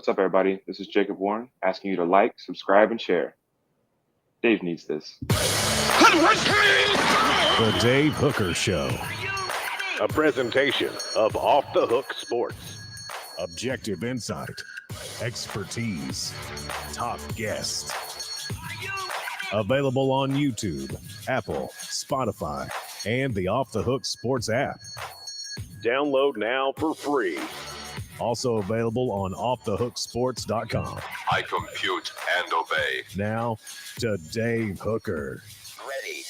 What's up, everybody? This is Jacob Warren asking you to like, subscribe, and share. Dave needs this. The Dave Hooker Show. A presentation of Off the Hook Sports. Objective insight, expertise, top guests. Available on YouTube, Apple, Spotify, and the Off the Hook Sports app. Download now for free. Also available on offthehooksports.com. I compute and obey. Now to Dave Hooker. Ready.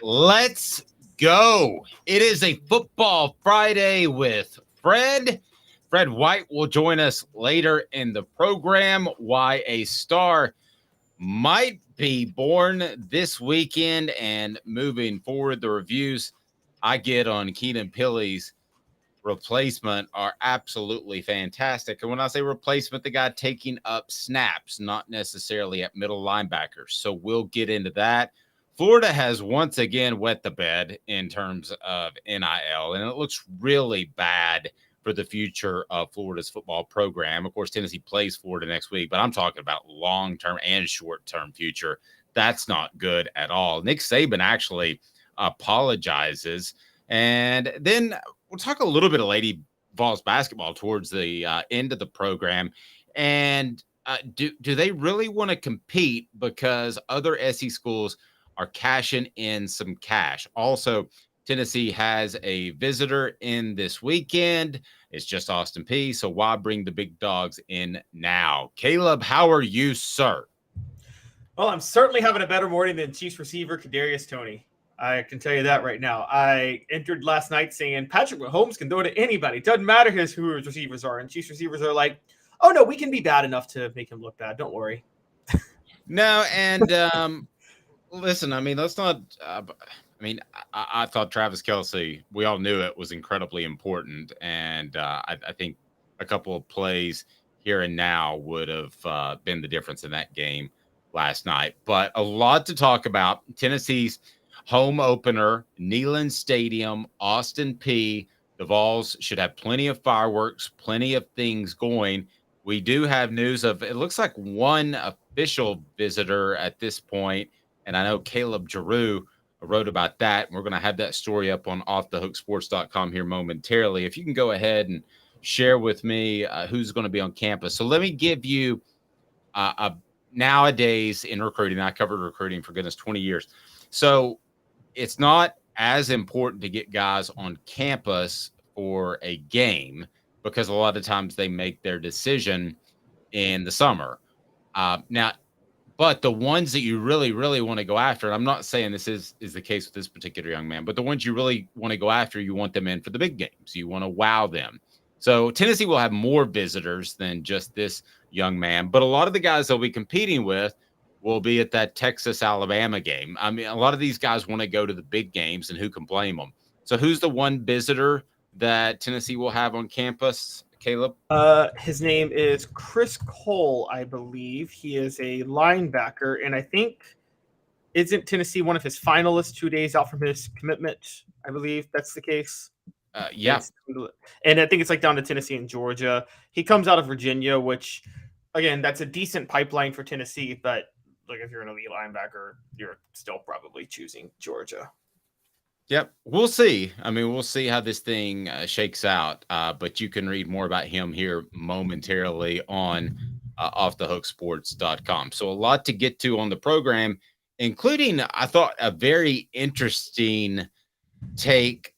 Let's go. It is a Football Friday with Fred. Fred White will join us later in the program. Why a star might be born this weekend, and moving forward, the reviews I get on Keenan Pili's replacement are absolutely fantastic. And when I say replacement, the guy taking up snaps, not necessarily at middle linebacker. So we'll get into that. Florida has once again wet the bed in terms of NIL, and it looks really bad for the future of Florida's football program. Of course, Tennessee plays Florida next week, but I'm talking about long-term and short-term future. That's not good at all. Nick Saban actually apologizes. And then we'll talk a little bit of Lady Vols basketball towards the end of the program. And do they really want to compete because other SEC schools are cashing in some cash? Also, Tennessee has a visitor in this weekend. It's just Austin Peay, so why bring the big dogs in now? Caleb, how are you, sir? Well, I'm certainly having a better morning than Chiefs receiver Kadarius Toney. I can tell you that right now. I entered last night saying Patrick Mahomes can throw to anybody. It doesn't matter who his receivers are. And Chiefs receivers are like, oh, no, we can be bad enough to make him look bad. Don't worry. No, and listen, I mean, let's not I thought Travis Kelce, we all knew it was incredibly important. And I think a couple of plays here and now would have been the difference in that game last night. But a lot to talk about. Tennessee's home opener, Neyland Stadium, Austin Peay. The Vols should have plenty of fireworks, plenty of things going. We do have news of, it looks like one official visitor at this point, and I know Caleb Giroux wrote about that. We're going to have that story up on offthehooksports.com here momentarily. If you can go ahead and share with me who's going to be on campus. So let me give you nowadays in recruiting, I covered recruiting for goodness 20 years. So it's not as important to get guys on campus for a game because a lot of times they make their decision in the summer. But the ones that you really, really want to go after, and I'm not saying this is the case with this particular young man, but the ones you really want to go after, you want them in for the big games. You want to wow them. So Tennessee will have more visitors than just this young man, but a lot of the guys they'll be competing with will be at that Texas-Alabama game. I mean, a lot of these guys want to go to the big games, and who can blame them? So who's the one visitor that Tennessee will have on campus, Caleb? His name is Chris Cole, I believe. He is a linebacker, and I think isn't Tennessee one of his finalists 2 days out from his commitment? I believe that's the case. Yeah. And I think it's like down to Tennessee and Georgia. He comes out of Virginia, which, again, that's a decent pipeline for Tennessee, but like if you're an elite linebacker, you're still probably choosing Georgia. Yep. We'll see. I mean, we'll see how this thing shakes out. But you can read more about him here momentarily on offthehooksports.com. So a lot to get to on the program, including, I thought, a very interesting take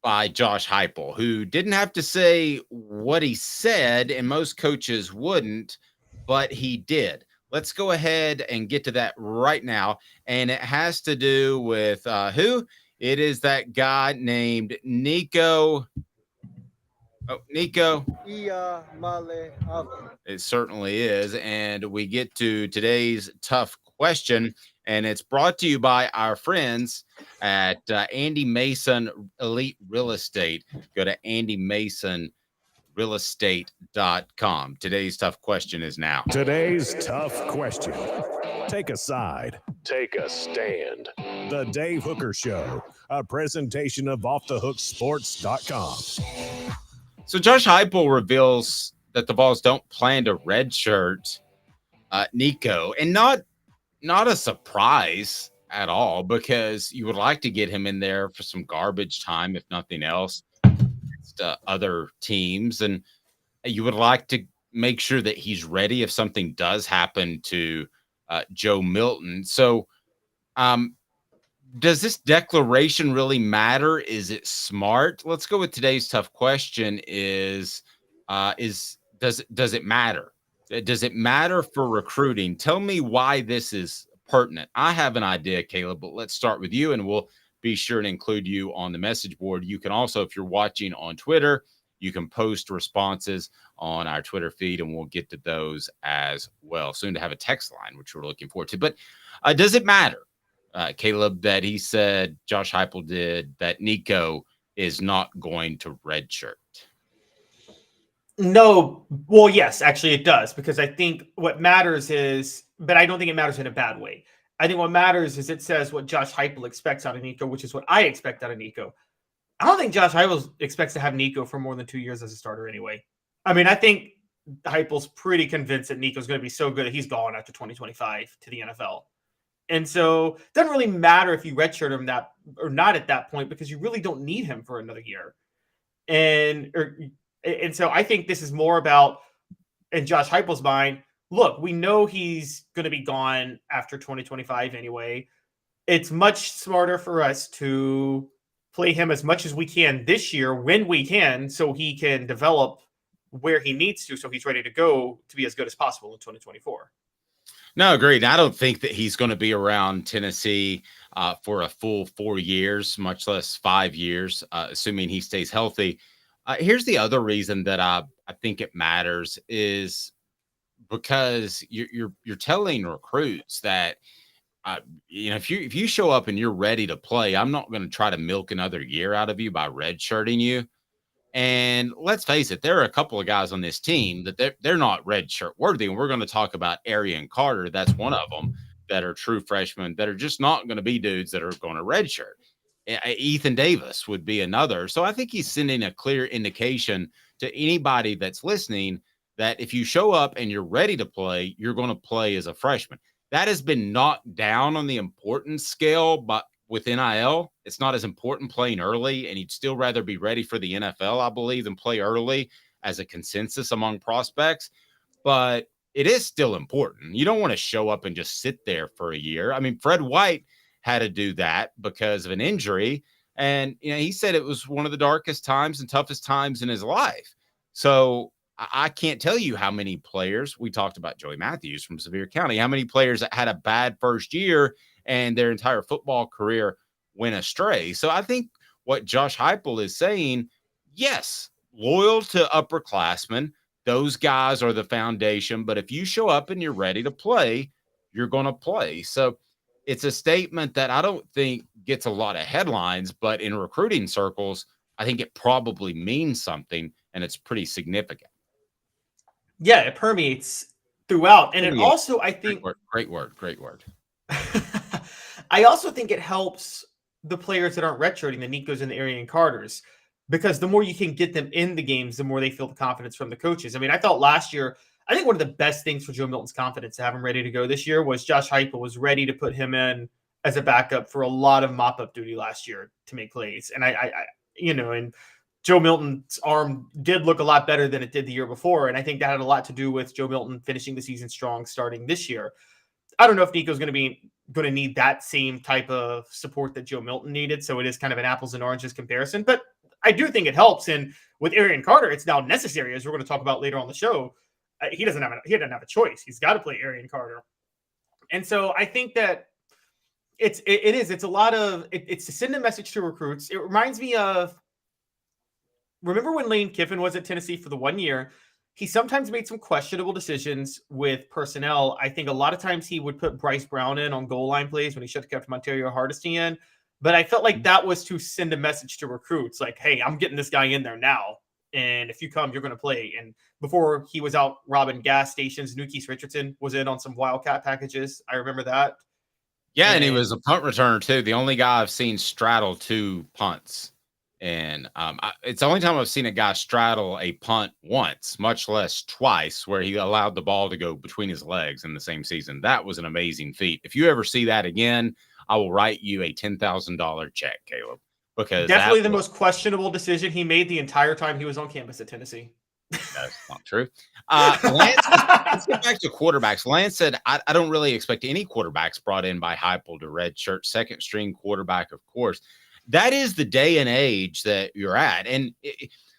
by Josh Heupel, who didn't have to say what he said, and most coaches wouldn't, but he did. Let's go ahead and get to that right now. And it has to do with who? It is that guy named Nico. Oh, Nico Iamaleava. It certainly is. And we get to today's tough question. And it's brought to you by our friends at Andy Mason Elite Real Estate. Go to andymasonrealestate.com. Today's tough question is now. Today's tough question. Take a side. Take a stand. The Dave Hooker Show, a presentation of offthehooksports.com. So Josh Heupel reveals that the Vols don't plan to redshirt Nico, and not a surprise at all, because you would like to get him in there for some garbage time, if nothing else, against other teams, and you would like to make sure that he's ready if something does happen to Joe Milton. So, does this declaration really matter? Is it smart? Let's go with today's tough question: does it matter? Does it matter for recruiting? Tell me why this is pertinent. I have an idea, Caleb, but let's start with you, and we'll be sure to include you on the message board. You can also, if you're watching on Twitter, you can post responses on our Twitter feed, and we'll get to those as well. Soon to have a text line, which we're looking forward to. But does it matter, Caleb, that he said, Josh Heupel did, that Nico is not going to redshirt? No, well, yes, actually it does, because I think what matters is, but I don't think it matters in a bad way. I think what matters is it says what Josh Heupel expects out of Nico, which is what I expect out of Nico. I don't think Josh Heupel expects to have Nico for more than 2 years as a starter anyway. I mean, I think Heupel's pretty convinced that Nico's going to be so good that he's gone after 2025 to the NFL. And so it doesn't really matter if you redshirt him that or not at that point, because you really don't need him for another year. And so I think this is more about, in Josh Heupel's mind, look, we know he's going to be gone after 2025 anyway. It's much smarter for us to play him as much as we can this year when we can, so he can develop where he needs to, so he's ready to go to be as good as possible in 2024. No, agreed. I don't think that he's going to be around Tennessee for a full 4 years, much less 5 years, assuming he stays healthy. Here's the other reason that I think it matters is because you're telling recruits that if you show up and you're ready to play, I'm not going to try to milk another year out of you by redshirting you. And let's face it, there are a couple of guys on this team that they're not redshirt worthy, and we're going to talk about Arian Carter. That's one of them, that are true freshmen that are just not going to be dudes that are going to redshirt. Ethan Davis would be another. So I think he's sending a clear indication to anybody that's listening that if you show up and you're ready to play, you're going to play as a freshman. That has been knocked down on the importance scale, but with NIL, it's not as important playing early, and you'd still rather be ready for the NFL, I believe, than play early as a consensus among prospects. But it is still important. You don't want to show up and just sit there for a year. I mean, Fred White had to do that because of an injury, and he said it was one of the darkest times and toughest times in his life. So I can't tell you how many players, we talked about Joey Matthews from Sevier County, how many players that had a bad first year and their entire football career went astray. So I think what Josh Heupel is saying, yes, loyal to upperclassmen, those guys are the foundation. But if you show up and you're ready to play, you're going to play. So it's a statement that I don't think gets a lot of headlines, but in recruiting circles, I think it probably means something, and it's pretty significant. Yeah, it permeates throughout. And it also, I think... Great word. I also think it helps the players that aren't redshirting, the Nikos and the Arian Carters, because the more you can get them in the games, the more they feel the confidence from the coaches. I mean, I thought last year, I think one of the best things for Joe Milton's confidence to have him ready to go this year was Josh Heupel was ready to put him in as a backup for a lot of mop-up duty last year to make plays. And and Joe Milton's arm did look a lot better than it did the year before. And I think that had a lot to do with Joe Milton finishing the season strong starting this year. I don't know if Nico's going to need that same type of support that Joe Milton needed. So it is kind of an apples and oranges comparison, but I do think it helps. And with Arian Carter, it's now necessary, as we're going to talk about later on the show. He doesn't have a choice. He's got to play Arian Carter. And so I think that it's a lot of, it's to send a message to recruits. It reminds me of, remember when Lane Kiffin was at Tennessee for the 1 year? He sometimes made some questionable decisions with personnel. I think a lot of times he would put Bryce Brown in on goal line plays when he should have kept Montario Hardesty in. But I felt like that was to send a message to recruits like, hey, I'm getting this guy in there now. And if you come, you're going to play. And before he was out robbing gas stations, Nukes Richardson was in on some Wildcat packages. I remember that. Yeah, and he was a punt returner too. The only guy I've seen straddle 2 punts And it's the only time I've seen a guy straddle a punt once, much less twice, where he allowed the ball to go between his legs in the same season. That was an amazing feat. If you ever see that again, I will write you a $10,000 check, Caleb. Because definitely the most questionable decision he made the entire time he was on campus at Tennessee. That's not true. Lance, let's get back to quarterbacks. Lance said, I don't really expect any quarterbacks brought in by Heupel to redshirt, second string quarterback, of course. That is the day and age that you're at. And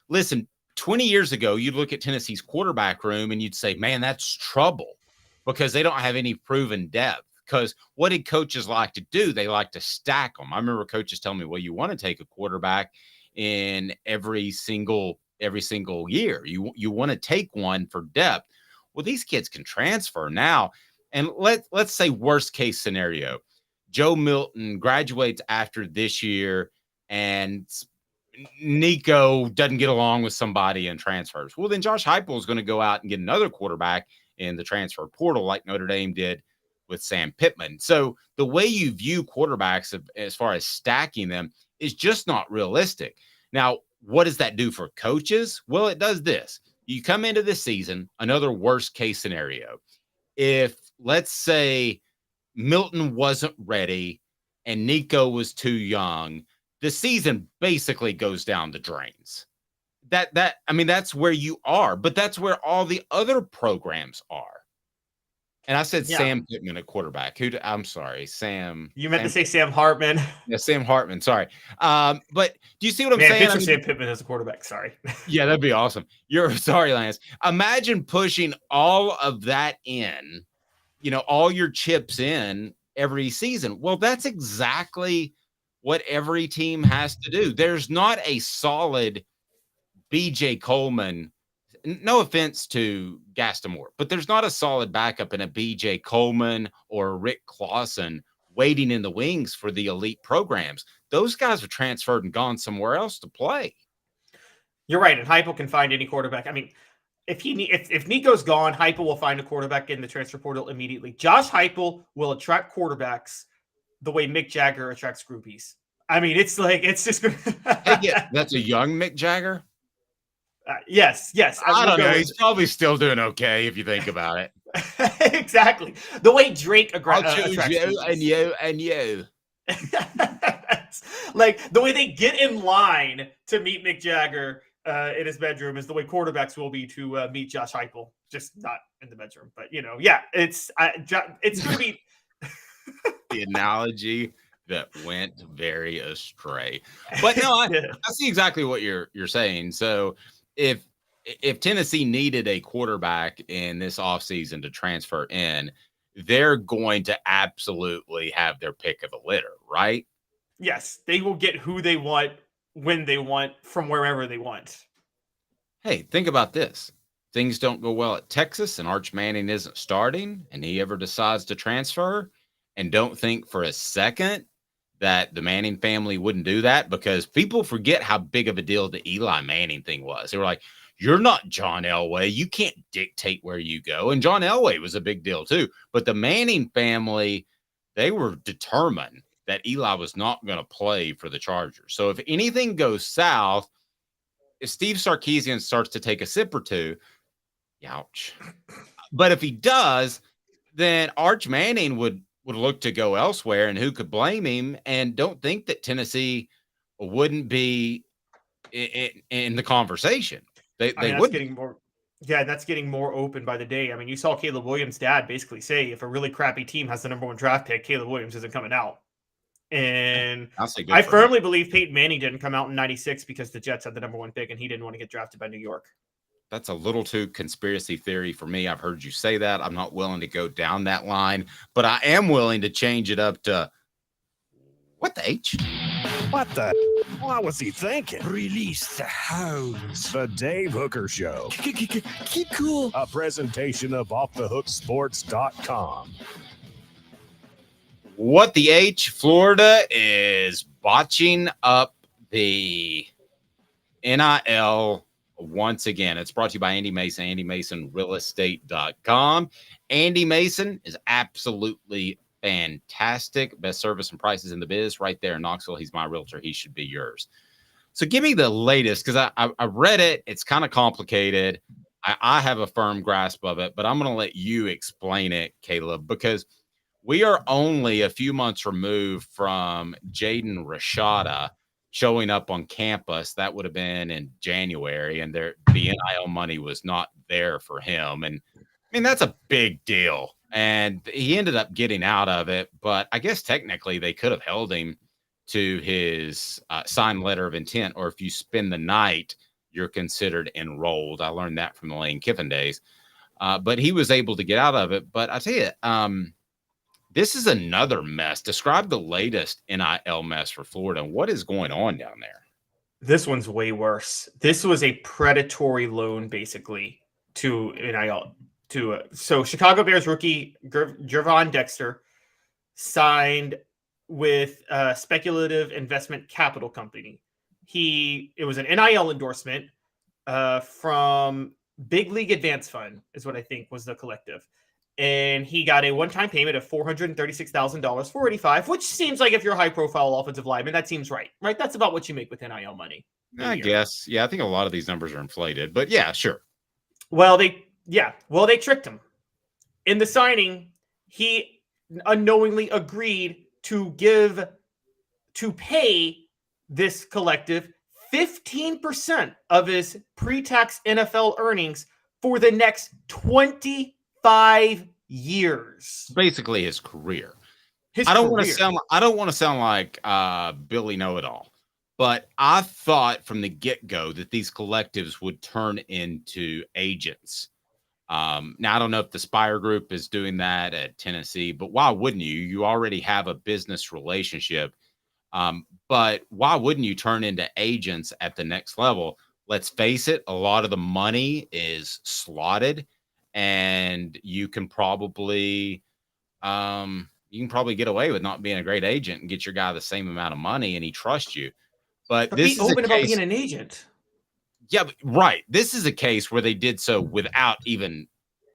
listen, 20 years ago, you'd look at Tennessee's quarterback room and you'd say, man, that's trouble because they don't have any proven depth. Because what did coaches like to do? They like to stack them. I remember coaches telling me, well, you want to take a quarterback in every single year. You want to take one for depth. Well, these kids can transfer now. And let's say worst case scenario, Joe Milton graduates after this year and Nico doesn't get along with somebody and transfers. Well, then Josh Heupel is going to go out and get another quarterback in the transfer portal like Notre Dame did with Sam Pittman. So the way you view quarterbacks as far as stacking them is just not realistic. Now, what does that do for coaches? Well, it does this. You come into the season, another worst case scenario. If, let's say, Milton wasn't ready and Nico was too young, the season basically goes down the drains. That's where you are, but that's where all the other programs are. And I said Sam Pittman at quarterback. I'm sorry, Sam. You meant to say Sam Hartman. Yeah, Sam Hartman. Sorry. But do you see what I'm saying? Picture Sam Pittman as a quarterback. Sorry. Yeah, that'd be awesome. You're sorry, Lance. Imagine pushing all of that in, all your chips in every season. Well, that's exactly what every team has to do. There's not a solid BJ Coleman. No offense to Gaston, but there's not a solid backup in a BJ Coleman or Rick Clausen waiting in the wings for the elite programs. Those guys are transferred and gone somewhere else to play. You're right, and Heupel can find any quarterback. I mean, if Nico's gone, Heupel will find a quarterback in the transfer portal immediately. Josh Heupel will attract quarterbacks the way Mick Jagger attracts groupies. I mean, it's just. That's a young Mick Jagger. Yes. I don't know. He's probably still doing okay if you think about it. Exactly. The way Drake I'll choose you and you. Like the way they get in line to meet Mick Jagger in his bedroom is the way quarterbacks will be to meet Josh Heupel. Just not in the bedroom, but it's going to be the analogy that went very astray. But no, I see exactly what you're saying. So if Tennessee needed a quarterback in this offseason to transfer in, they're going to absolutely have their pick of the litter, right? Yes, they will get who they want, when they want, from wherever they want. Hey, think about this. Things don't go well at Texas and Arch Manning isn't starting and he ever decides to transfer, and don't think for a second that the Manning family wouldn't do that, because people forget how big of a deal the Eli Manning thing was. They were like, you're not John Elway. You can't dictate where you go. And John Elway was a big deal too. But the Manning family, they were determined that Eli was not going to play for the Chargers. So if anything goes south, if Steve Sarkisian starts to take a sip or two, ouch. But if he does, then Arch Manning would look to go elsewhere, and who could blame him? And don't think that Tennessee wouldn't be in the conversation. They would. That's getting more open by the day. I mean, you saw Caleb Williams' dad basically say, if a really crappy team has the number one draft pick, Caleb Williams isn't coming out. And I firmly believe Peyton Manning didn't come out in 96 because the Jets had the number one pick and he didn't want to get drafted by New York. That's a little too conspiracy theory for me. I've heard you say that. I'm not willing to go down that line, but I am willing to change it up to what the H? What the? What was he thinking? Release the hounds. The Dave Hooker Show. Keep cool. A presentation of offthehooksports.com. What the H? Florida is botching up the NIL once again. It's brought to you by Andy Mason, AndyMasonRealEstate.com. Andy Mason is absolutely fantastic. Best service and prices in the biz right there in Knoxville. He's my realtor. He should be yours. So give me the latest, because I read it. It's kind of complicated. I have a firm grasp of it, but I'm going to let you explain it, Caleb, because we are only a few months removed from Jaden Rashada showing up on campus. That would have been in January, and the NIL money was not there for him. And I mean, that's a big deal. And he ended up getting out of it, but I guess technically they could have held him to his signed letter of intent, or if you spend the night, you're considered enrolled. I learned that from the Lane Kiffin days. But he was able to get out of it. But I tell you, this is another mess. Describe the latest NIL mess for Florida. What is going on down there? This one's way worse. This was a predatory loan, basically, to NIL. So Chicago Bears rookie Gervon Dexter signed with a speculative investment capital company. It was an NIL endorsement from Big League Advance Fund, is what I think was the collective. And he got a one-time payment of $436,000, $485,000, which seems like, if you're a high-profile offensive lineman, that seems right? That's about what you make with NIL money. I guess. Yeah, I think a lot of these numbers are inflated, but yeah, sure. Well, they tricked him. In the signing, he unknowingly agreed to pay this collective 15% of his pre-tax NFL earnings for the next 25 years. Basically his career. I don't want to sound like Billy Know-It-All, but I thought from the get-go that these collectives would turn into agents. Now, I don't know if the Spire Group is doing that at Tennessee, but why wouldn't you? You already have a business relationship. But why wouldn't you turn into agents at the next level? Let's face it, a lot of the money is slotted, and you can probably get away with not being a great agent and get your guy the same amount of money, and he trusts you. But this be is open a about case, being an agent. yeah, right. This is a case where they did so without even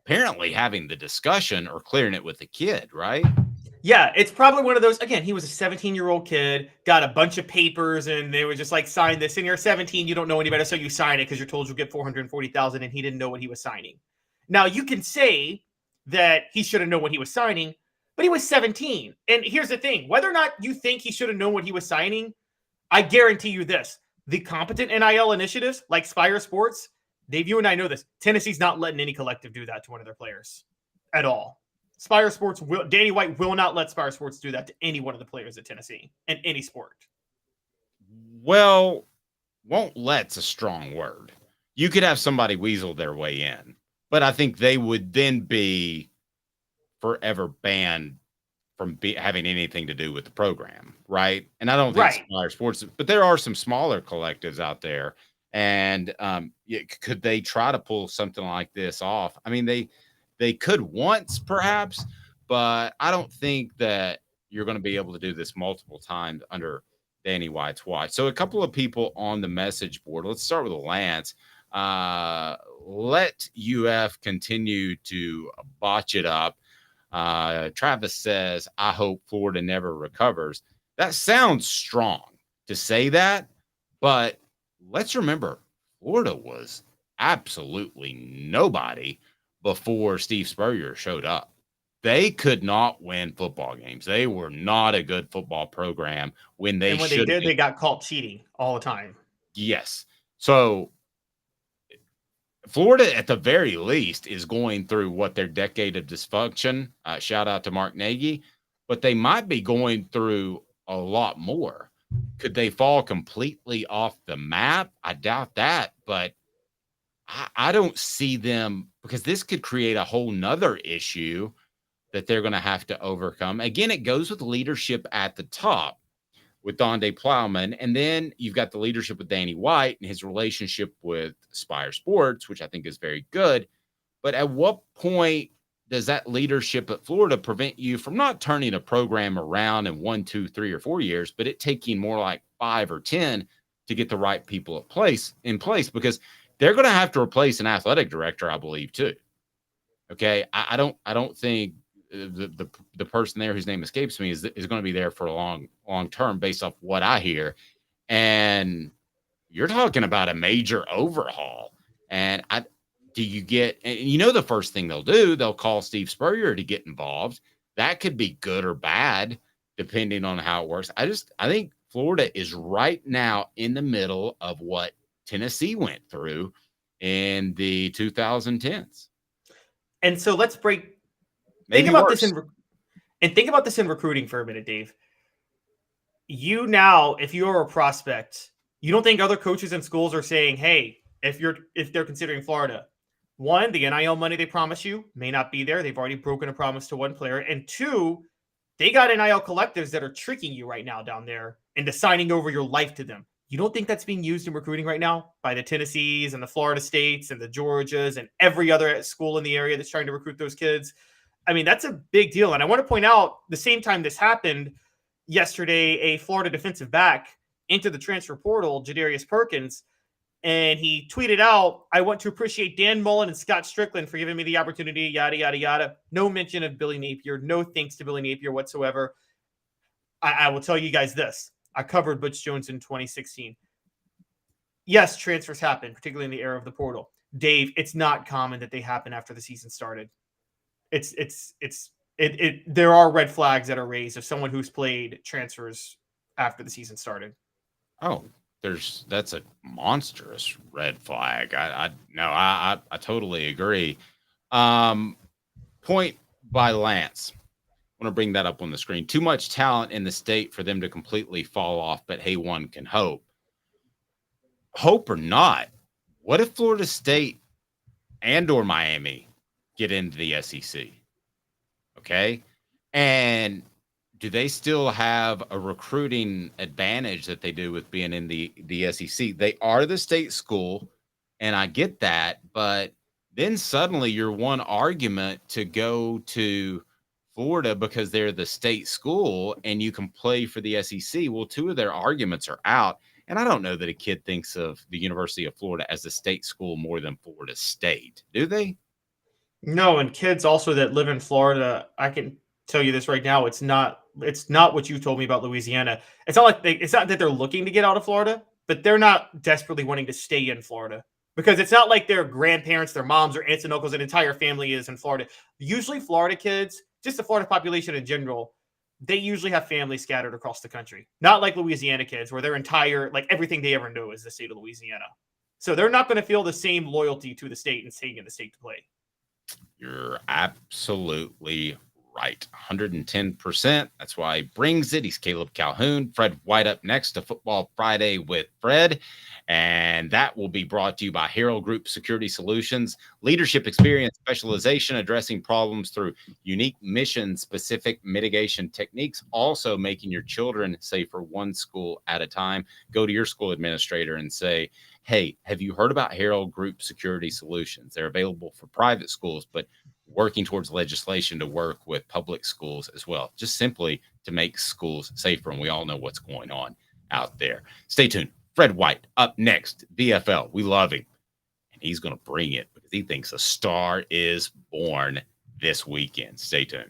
apparently having the discussion or clearing it with the kid, right? Yeah, it's probably one of those. Again, he was a 17-year-old kid, got a bunch of papers, and they were just like, sign this. And you're 17, you don't know any better, so you sign it because you're told you'll get $440,000, and he didn't know what he was signing. Now, you can say that he should have known what he was signing, but he was 17. And here's the thing: whether or not you think he should have known what he was signing, I guarantee you this: the competent NIL initiatives like Spire Sports, Dave, you and I know this. Tennessee's not letting any collective do that to one of their players at all. Spire Sports Danny White will not let Spire Sports do that to any one of the players at Tennessee in any sport. Well, won't let's a strong word. You could have somebody weasel their way in, but I think they would then be forever banned from having anything to do with the program, right? And I don't think Spire Sports, but there are some smaller collectives out there, and could they try to pull something like this off? I mean, they could once, perhaps, but I don't think that you're going to be able to do this multiple times under Danny White's watch. So a couple of people on the message board. Let's start with Lance. Let UF continue to botch it up. Travis says, I hope Florida never recovers. That sounds strong to say that, but let's remember, Florida was absolutely nobody before Steve Spurrier showed up. They could not win football games. They were not a good football program when they should. They got caught cheating all the time. Yes. So Florida, at the very least, is going through what their decade of dysfunction. Shout out to Mark Nagy, but they might be going through a lot more. Could they fall completely off the map? I doubt that, but I don't see them, because this could create a whole nother issue that they're going to have to overcome. Again, it goes with leadership at the top with Donde Plowman, and then you've got the leadership with Danny White and his relationship with Spire Sports, which I think is very good. But at what point does that leadership at Florida prevent you from not turning a program around in 1, 2, 3, or 4 years, but it taking more like 5 or 10 to get the right people in place? Because they're going to have to replace an athletic director, I believe, too. Okay, I don't think the person there whose name escapes me is going to be there for a long term, based off what I hear. And you're talking about a major overhaul. And the first thing they'll do, they'll call Steve Spurrier to get involved. That could be good or bad, depending on how it works. I think Florida is right now in the middle of what Tennessee went through in the 2010s. And so let's think about this in recruiting for a minute, Dave. You now, if you're a prospect, you don't think other coaches and schools are saying, hey, if they're considering Florida, one, the NIL money they promise you may not be there. They've already broken a promise to one player. And two, they got NIL collectives that are tricking you right now down there into signing over your life to them. You don't think that's being used in recruiting right now by the Tennessees and the Florida States and the Georgias and every other school in the area that's trying to recruit those kids? I mean, that's a big deal. And I want to point out, the same time this happened yesterday, a Florida defensive back entered the transfer portal, Jadarius Perkins, and he tweeted out, I want to appreciate Dan Mullen and Scott Strickland for giving me the opportunity, yada, yada, yada. No mention of Billy Napier. No thanks to Billy Napier whatsoever. I will tell you guys this. I covered Butch Jones in 2016. Yes, transfers happen, particularly in the era of the portal. Dave, it's not common that they happen after the season started. There are red flags that are raised of someone who's played transfers after the season started. Oh, that's a monstrous red flag. I totally agree. Point by Lance. I want to bring that up on the screen. Too much talent in the state for them to completely fall off, but hey, one can hope. Hope or not, what if Florida State and or Miami get into the SEC? Okay. And do they still have a recruiting advantage that they do with being in the SEC? They are the state school, and I get that, but then suddenly you're one argument to go to Florida because they're the state school and you can play for the SEC. Well, two of their arguments are out. And I don't know that a kid thinks of the University of Florida as a state school more than Florida State. Do they? No, and kids also that live in Florida, I can tell you this right now, it's not what you told me about Louisiana. It's not that they're looking to get out of Florida, but they're not desperately wanting to stay in Florida. Because it's not like their grandparents, their moms, or aunts and uncles, an entire family is in Florida. Usually Florida kids, just the Florida population in general, they usually have families scattered across the country. Not like Louisiana kids, where their entire, everything they ever know is the state of Louisiana. So they're not going to feel the same loyalty to the state and staying in the state to play. You're absolutely right. 110%. That's why he brings it. He's Caleb Calhoun. Fred White up next to Football Friday with Fred. And that will be brought to you by Herald Group Security Solutions. Leadership experience, specialization, addressing problems through unique mission-specific mitigation techniques, also making your children safer one school at a time. Go to your school administrator and say, hey, have you heard about Herald Group Security Solutions? They're available for private schools, but working towards legislation to work with public schools as well, just simply to make schools safer. And we all know what's going on out there. Stay tuned. Fred White up next, VFL. We love him. And he's going to bring it because he thinks a star is born this weekend. Stay tuned.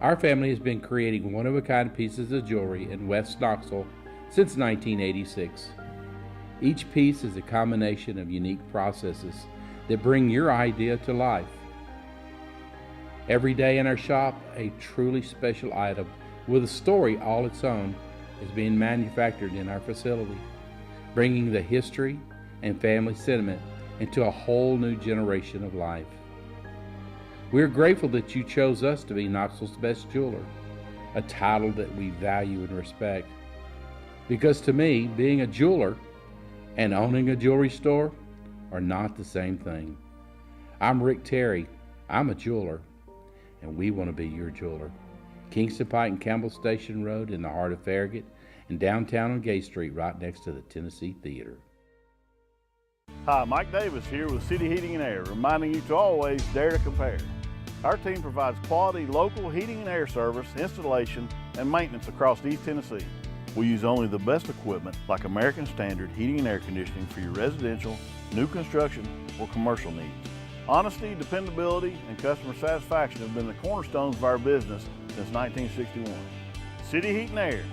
Our family has been creating one-of-a-kind pieces of jewelry in West Knoxville since 1986. Each piece is a combination of unique processes that bring your idea to life. Every day in our shop, a truly special item with a story all its own is being manufactured in our facility, bringing the history and family sentiment into a whole new generation of life. We're grateful that you chose us to be Knoxville's best jeweler, a title that we value and respect. Because to me, being a jeweler and owning a jewelry store are not the same thing. I'm Rick Terry. I'm a jeweler, and we want to be your jeweler. Kingston Pike and Campbell Station Road in the heart of Farragut, and downtown on Gay Street right next to the Tennessee Theater. Hi, Mike Davis here with City Heating and Air, reminding you to always dare to compare. Our team provides quality local heating and air service, installation, and maintenance across East Tennessee. We use only the best equipment like American Standard heating and air conditioning for your residential, new construction, or commercial needs. Honesty, dependability, and customer satisfaction have been the cornerstones of our business since 1961. City Heat and Air.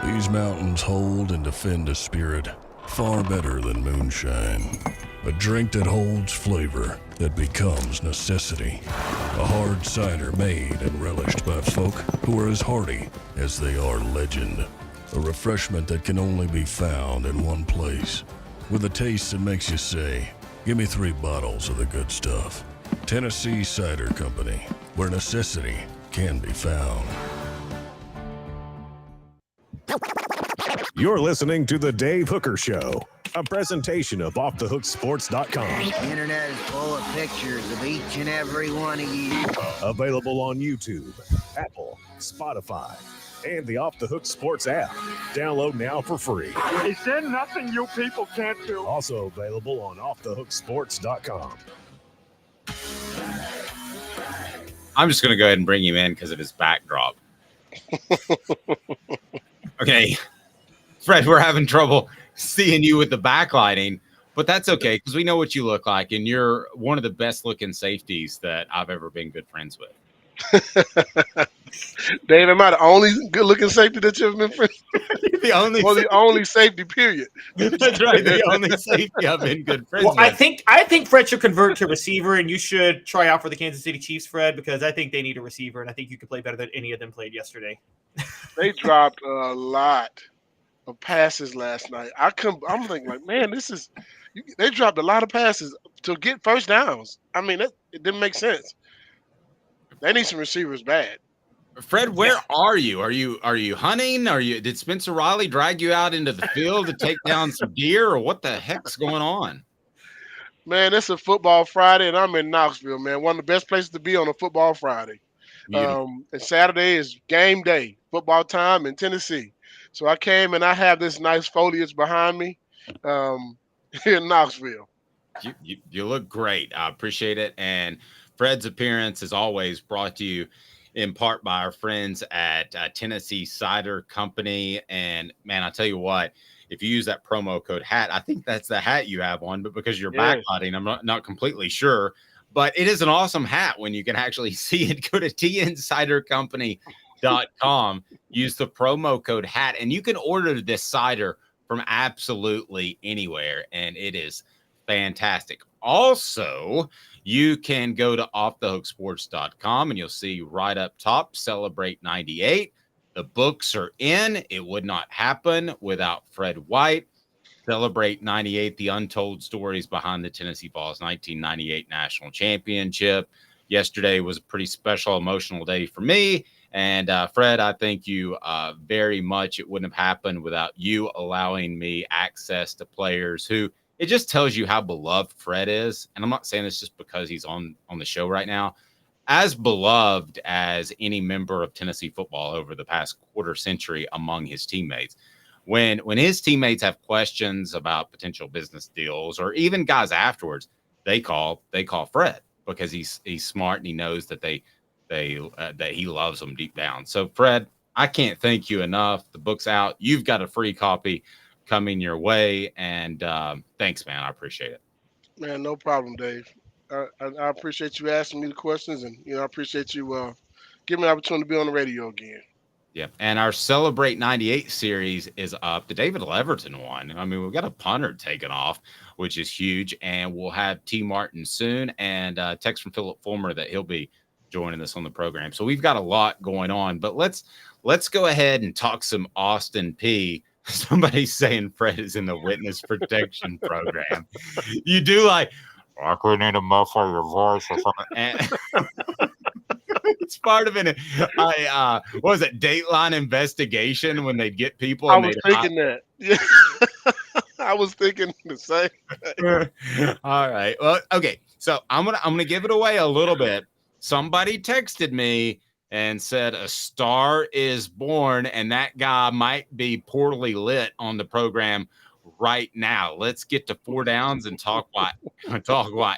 These mountains hold and defend a spirit far better than moonshine. A drink that holds flavor that becomes necessity. A hard cider made and relished by folk who are as hearty as they are legend. A refreshment that can only be found in one place. With a taste that makes you say, give me 3 bottles of the good stuff. Tennessee Cider Company, where necessity can be found. You're listening to The Dave Hooker Show, a presentation of OffTheHookSports.com. The internet is full of pictures of each and every one of you. Available on YouTube, Apple, Spotify, and the Off the Hook Sports app. Download now for free. Is there nothing you people can't do? Also available on OffTheHookSports.com. I'm just going to go ahead and bring him in because of his backdrop. Okay. Fred, we're having trouble seeing you with the backlighting, but that's okay because we know what you look like, and you're one of the best-looking safeties that I've ever been good friends with. Dave, am I the only good-looking safety that you've been friends with? the only safety, period. That's right, the only safety I've been good friends with. I think Fred should convert to receiver, and you should try out for the Kansas City Chiefs, Fred, because I think they need a receiver, and I think you could play better than any of them played yesterday. They dropped a lot of passes last night. I'm thinking, like, man, they dropped a lot of passes to get first downs. I mean, it didn't make sense. They need some receivers bad. Fred, where are you? Are you hunting? Did Spencer Riley drag you out into the field to take down some deer, or what the heck's going on? Man, it's a football Friday, and I'm in Knoxville, man. One of the best places to be on a football Friday. And Saturday is game day, football time in Tennessee. So I came and I have this nice foliage behind me here in Knoxville. You look great. I appreciate it. And Fred's appearance is always brought to you in part by our friends at Tennessee Cider Company. And man, I'll tell you what, if you use that promo code HAT, I think that's the hat you have on, but because you're backlighting, I'm not completely sure. But it is an awesome hat when you can actually see it. Go to tncidercompany.com, use the promo code HAT, and you can order this cider from absolutely anywhere. And it is fantastic. Also, you can go to offthehooksports.com and you'll see right up top, Celebrate 98. The books are in. It would not happen without Fred White. Celebrate 98, the untold stories behind the Tennessee Vols 1998 national championship. Yesterday was a pretty special, emotional day for me. And Fred, I thank you very much. It wouldn't have happened without you allowing me access to players who, it just tells you how beloved Fred is. And I'm not saying this just because he's on the show right now. As beloved as any member of Tennessee football over the past quarter century among his teammates. When his teammates have questions about potential business deals, or even guys afterwards, they call Fred because he's smart and he knows that that he loves them deep down. So Fred, I can't thank you enough. The book's out. You've got a free copy coming your way, and thanks, man. I appreciate it. Man, no problem, Dave. I appreciate you asking me the questions, and I appreciate you giving me the opportunity to be on the radio again. Yeah, and our Celebrate 98 series is up. The David Leverton one. I mean, we've got a punter taken off, which is huge, and we'll have T. Martin soon, and text from Philip Fulmer that he'll be joining us on the program. So we've got a lot going on, but let's go ahead and talk some Austin Peay. Somebody's saying Fred is in the witness protection program. You do like, I could need to muffle your voice or something. And it's part of it. What was it, Dateline investigation when they'd get people? I was thinking that. Yeah. I was thinking the same thing. All right. Well, okay. So I'm gonna give it away a little bit. Somebody texted me and said a star is born, and that guy might be poorly lit on the program right now. Let's get to 4 downs and talk why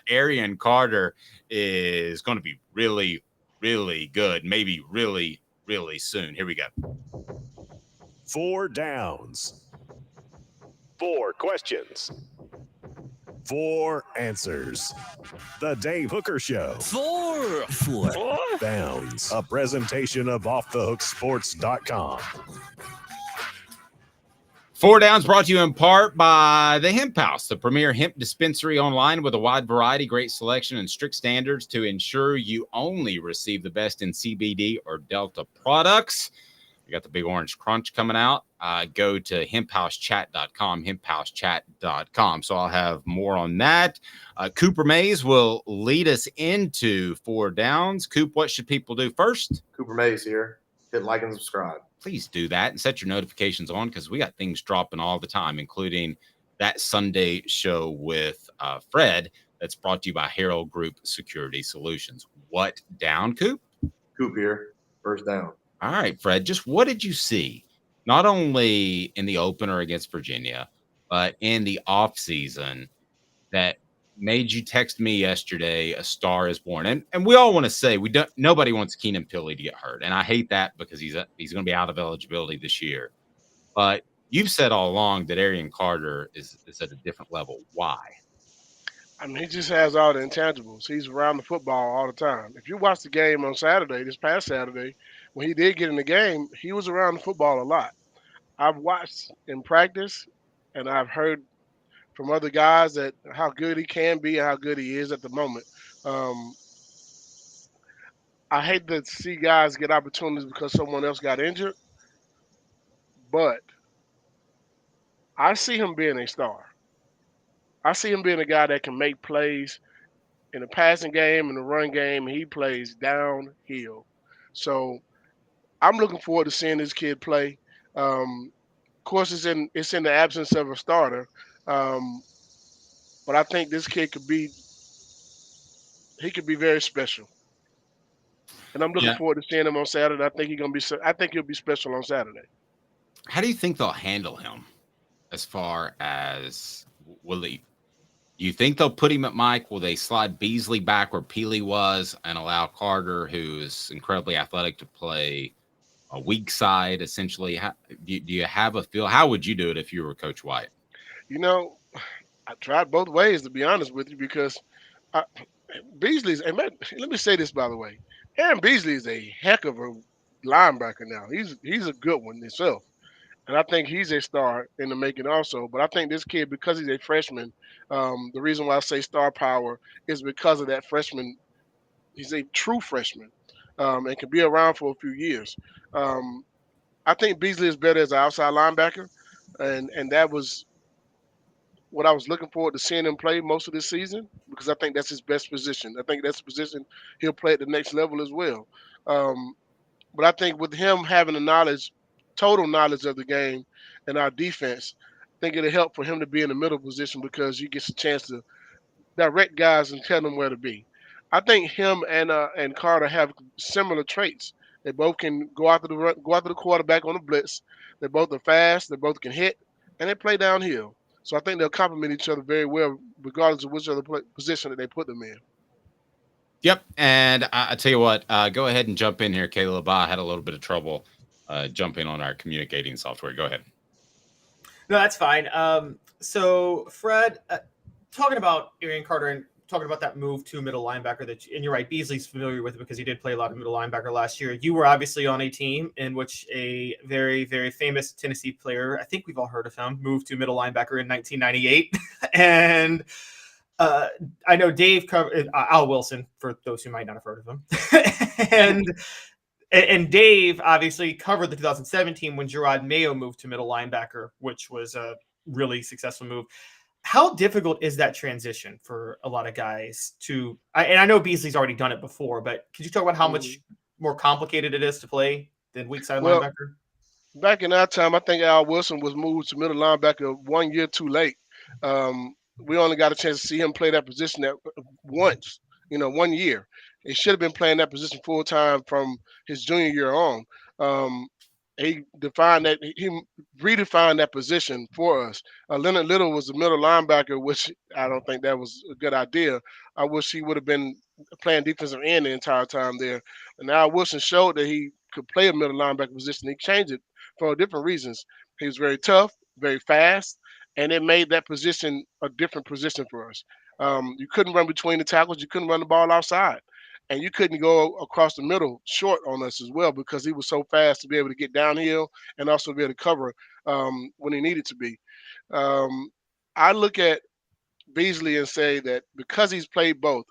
Arian Carter is going to be really, really good, maybe really, really soon. Here we go. 4 downs. 4 questions. 4 answers. The Dave Hooker Show. 4 Downs, a presentation of offthehooksports.com. 4 Downs brought to you in part by the Hemp House, the premier hemp dispensary online with a wide variety, great selection, and strict standards to ensure you only receive the best in CBD or Delta products. We got the Big Orange Crunch coming out. Go to hemphousechat.com, hemphousechat.com. So I'll have more on that. Cooper Mays will lead us into 4 Downs. Coop, what should people do first? Cooper Mays here. Hit like and subscribe. Please do that and set your notifications on because we got things dropping all the time, including that Sunday show with Fred that's brought to you by Harold Group Security Solutions. What down, Coop? Coop here. First down. All right, Fred, just what did you see, not only in the opener against Virginia, but in the offseason that made you text me yesterday, a star is born? And we all want to say nobody wants Keenan Pili to get hurt. And I hate that because he's going to be out of eligibility this year. But you've said all along that Arian Carter is at a different level. Why? I mean, he just has all the intangibles. He's around the football all the time. If you watch the game on Saturday, this past Saturday, when he did get in the game, he was around the football a lot. I've watched in practice, and I've heard from other guys that how good he can be and how good he is at the moment. I hate to see guys get opportunities because someone else got injured, but I see him being a star. I see him being a guy that can make plays in the passing game and the run game. He plays downhill. So I'm looking forward to seeing this kid play. Of course, it's in the absence of a starter. But I think this kid could be very special. And I'm looking forward to seeing him on Saturday. I think he'll be special on Saturday. How do you think they'll handle him as far as you think they'll put him at Mike? Will they slide Beasley back where Pili was and allow Carter, who's incredibly athletic, to play a weak side, essentially? Do you have a feel? How would you do it if you were Coach White? I tried both ways, to be honest with you, because Beasley's – and let me say this, by the way. Aaron Beasley is a heck of a linebacker now. He's a good one himself. And I think he's a star in the making also. But I think this kid, because he's a freshman, the reason why I say star power is because of that freshman. He's a true freshman and can be around for a few years. I think Beasley is better as an outside linebacker, and that was what I was looking forward to seeing him play most of this season, because I think that's his best position. I think that's the position he'll play at the next level as well. But I think with him having the total knowledge of the game and our defense, I think it'll help for him to be in the middle position because you get a chance to direct guys and tell them where to be. I think him and Carter have similar traits. They both can go after the quarterback on the blitz. They both are fast. They both can hit, and they play downhill. So I think they'll complement each other very well, regardless of which other position that they put them in. Yep. And I tell you what, go ahead and jump in here, Caleb. I had a little bit of trouble jumping on our communicating software. Go ahead. No, that's fine. So, Fred, talking about Arian Carter and talking about that move to middle linebacker, and you're right, Beasley's familiar with it because he did play a lot of middle linebacker last year. You were obviously on a team in which a very, very famous Tennessee player, I think we've all heard of him, moved to middle linebacker in 1998. And I know Dave covered Al Wilson, for those who might not have heard of him. And Dave obviously covered the 2017 when Gerard Mayo moved to middle linebacker, which was a really successful move. How difficult is that transition for a lot of guys to, and I know Beasley's already done it before, but could you talk about how much more complicated it is to play than weak side linebacker? Back in our time, I think Al Wilson was moved to middle linebacker 1 year too late. We only got a chance to see him play that position once, 1 year. He should have been playing that position full time from his junior year on. He redefined that position for us. Leonard Little was the middle linebacker, which I don't think that was a good idea. I wish he would have been playing defensive end the entire time there. And now Wilson showed that he could play a middle linebacker position. He changed it for different reasons. He was very tough, very fast, and it made that position a different position for us. You couldn't run between the tackles. You couldn't run the ball outside. And you couldn't go across the middle short on us as well because he was so fast to be able to get downhill and also be able to cover when he needed to be. I look at Beasley and say that because he's played both,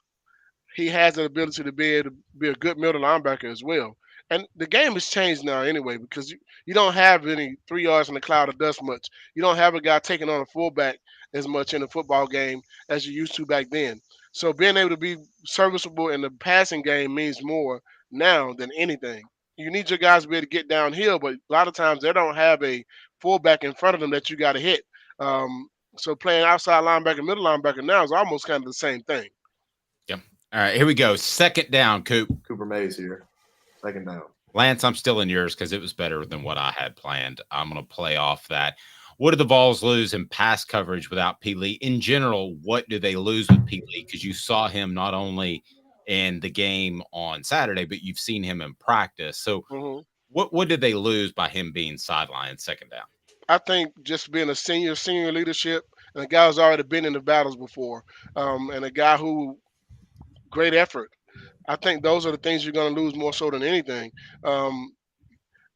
he has the ability to be able to be a good middle linebacker as well. And the game has changed now anyway because you don't have any 3 yards in the cloud of dust much. You don't have a guy taking on a fullback as much in a football game as you used to back then. So being able to be serviceable in the passing game means more now than anything. You need your guys to be able to get downhill, but a lot of times they don't have a fullback in front of them that you got to hit. So playing outside linebacker, middle linebacker now is almost kind of the same thing. Yep. All right, here we go. Second down, Coop. Cooper Mays here. Second down. Lance, I'm still in yours because it was better than what I had planned. I'm going to play off that. What did the Vols lose in pass coverage without Peely? In general, what do they lose with Peely? Because you saw him not only in the game on Saturday, but you've seen him in practice. So what did they lose by him being sidelined second down? I think just being a senior leadership, and a guy who's already been in the battles before, and a guy who great effort. I think those are the things you're going to lose more so than anything.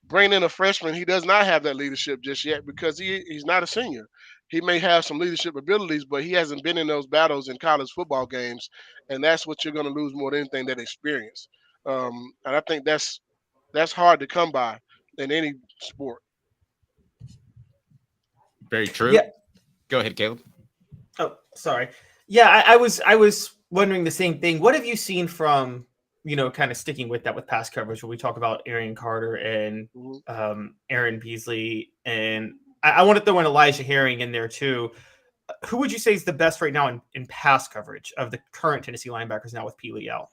Bringing in a freshman, he does not have that leadership just yet because he's not a senior. He may have some leadership abilities, but he hasn't been in those battles in college football games, and that's what you're going to lose more than anything, that experience. And I think that's hard to come by in any sport. Very true. Yeah. Go ahead, Caleb. Oh, sorry. Yeah, I was wondering the same thing. What have you seen from, kind of sticking with that with pass coverage when we talk about Arian Carter and Aaron Beasley? And I want to throw in Elijah Herring in there too. Who would you say is the best right now in pass coverage of the current Tennessee linebackers now with Peely out?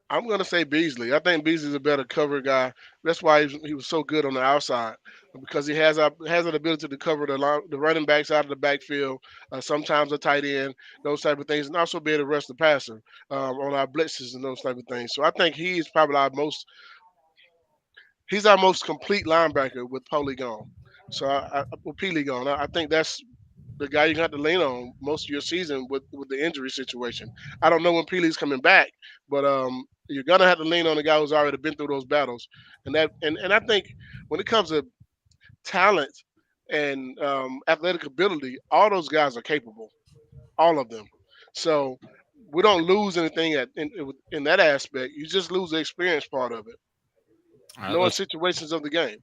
I'm going to say Beasley. I think Beasley's a better cover guy. That's why he was so good on the outside, because he has an ability to cover the running backs out of the backfield, sometimes a tight end, those type of things, and also be able to rush the passer on our blitzes and those type of things. So I think he's probably our most complete linebacker with Peely gone. So with Peely gone, I think that's the guy you got to lean on most of your season with the injury situation. I don't know when Peely's coming back, but you're gonna have to lean on the guy who's already been through those battles. And I think when it comes to talent and athletic ability, all those guys are capable, all of them. So we don't lose anything in that aspect. You just lose the experience part of it, knowing situations of the game.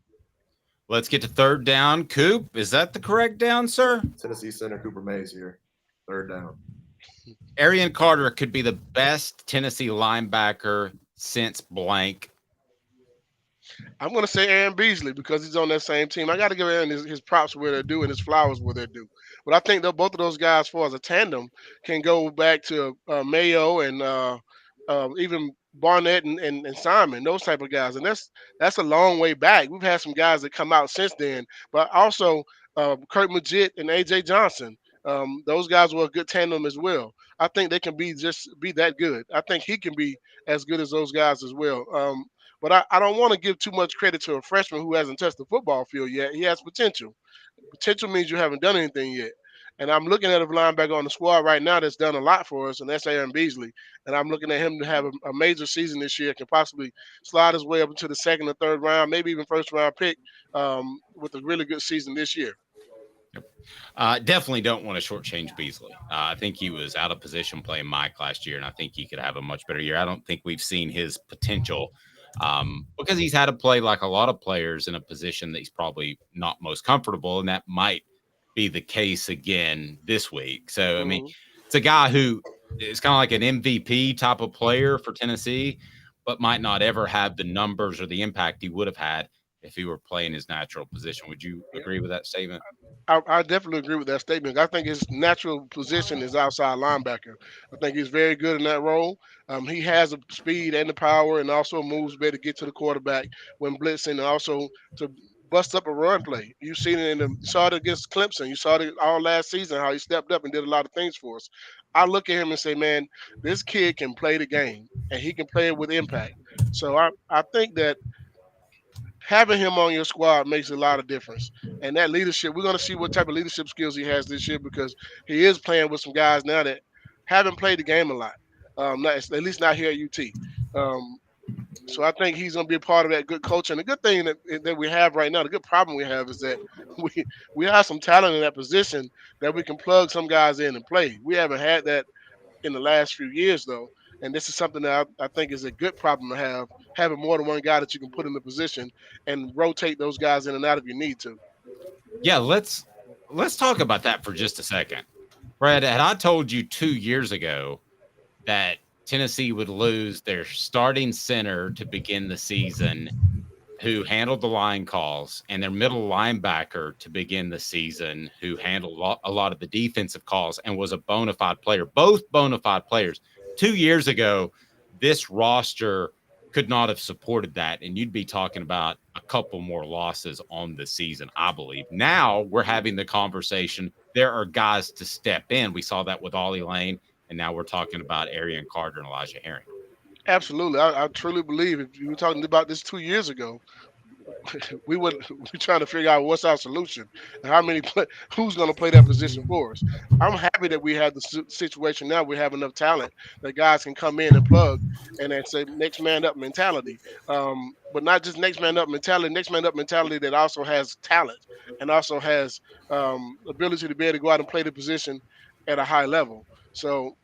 Let's get to third down. Coop, is that the correct down, sir? Tennessee center Cooper Mays here. Third down. Arian Carter could be the best Tennessee linebacker since blank. I'm going to say Aaron Beasley because he's on that same team. I got to give Aaron his props where they're due and his flowers where they're due. But I think that both of those guys, as far as a tandem, can go back to Mayo and even Barnett and Simon, those type of guys. And that's a long way back. We've had some guys that come out since then, but also Kurt Magid and A.J. Johnson. Those guys were a good tandem as well. I think they can be that good. I think he can be as good as those guys as well. But I don't want to give too much credit to a freshman who hasn't touched the football field yet. He has potential. Potential means you haven't done anything yet. And I'm looking at a linebacker on the squad right now that's done a lot for us, and that's Aaron Beasley. And I'm looking at him to have a major season this year, can possibly slide his way up into the second or third round, maybe even first round pick with a really good season this year. Definitely don't want to shortchange Beasley. I think he was out of position playing Mike last year, and I think he could have a much better year. I don't think we've seen his potential because he's had to play like a lot of players in a position that he's probably not most comfortable, and that might be the case again this week. So, I mean, it's a guy who is kind of like an MVP type of player for Tennessee, but might not ever have the numbers or the impact he would have had if he were playing his natural position. Would you agree with that statement? I definitely agree with that statement. I think his natural position is outside linebacker. I think he's very good in that role. He has the speed and the power and also moves better to get to the quarterback when blitzing and also to bust up a run play. You've seen it saw it against Clemson. You saw it all last season, how he stepped up and did a lot of things for us. I look at him and say, man, this kid can play the game and he can play it with impact. So I think that having him on your squad makes a lot of difference. And that leadership, we're going to see what type of leadership skills he has this year because he is playing with some guys now that haven't played the game a lot, at least not here at UT. So I think he's going to be a part of that good culture. And the good thing that we have right now, the good problem we have is that we have some talent in that position that we can plug some guys in and play. We haven't had that in the last few years, though. And this is something that I think is a good problem to have, having more than one guy that you can put in the position and rotate those guys in and out if you need to. Yeah, let's talk about that for just a second. Fred, had I told you 2 years ago that Tennessee would lose their starting center to begin the season who handled the line calls and their middle linebacker to begin the season who handled a lot of the defensive calls and was a bona fide player, both bona fide players. 2 years ago, this roster could not have supported that, and you'd be talking about a couple more losses on the season, I believe. Now we're having the conversation. There are guys to step in. We saw that with Ollie Lane, and now we're talking about Arian Carter and Elijah Herring. Absolutely. I truly believe if you were talking about this 2 years ago, we're trying to figure out what's our solution and who's going to play that position for us. I'm happy that we have the situation now. We have enough talent that guys can come in and plug, and then say next man up mentality. But not just next man up mentality that also has talent and also has ability to be able to go out and play the position at a high level. So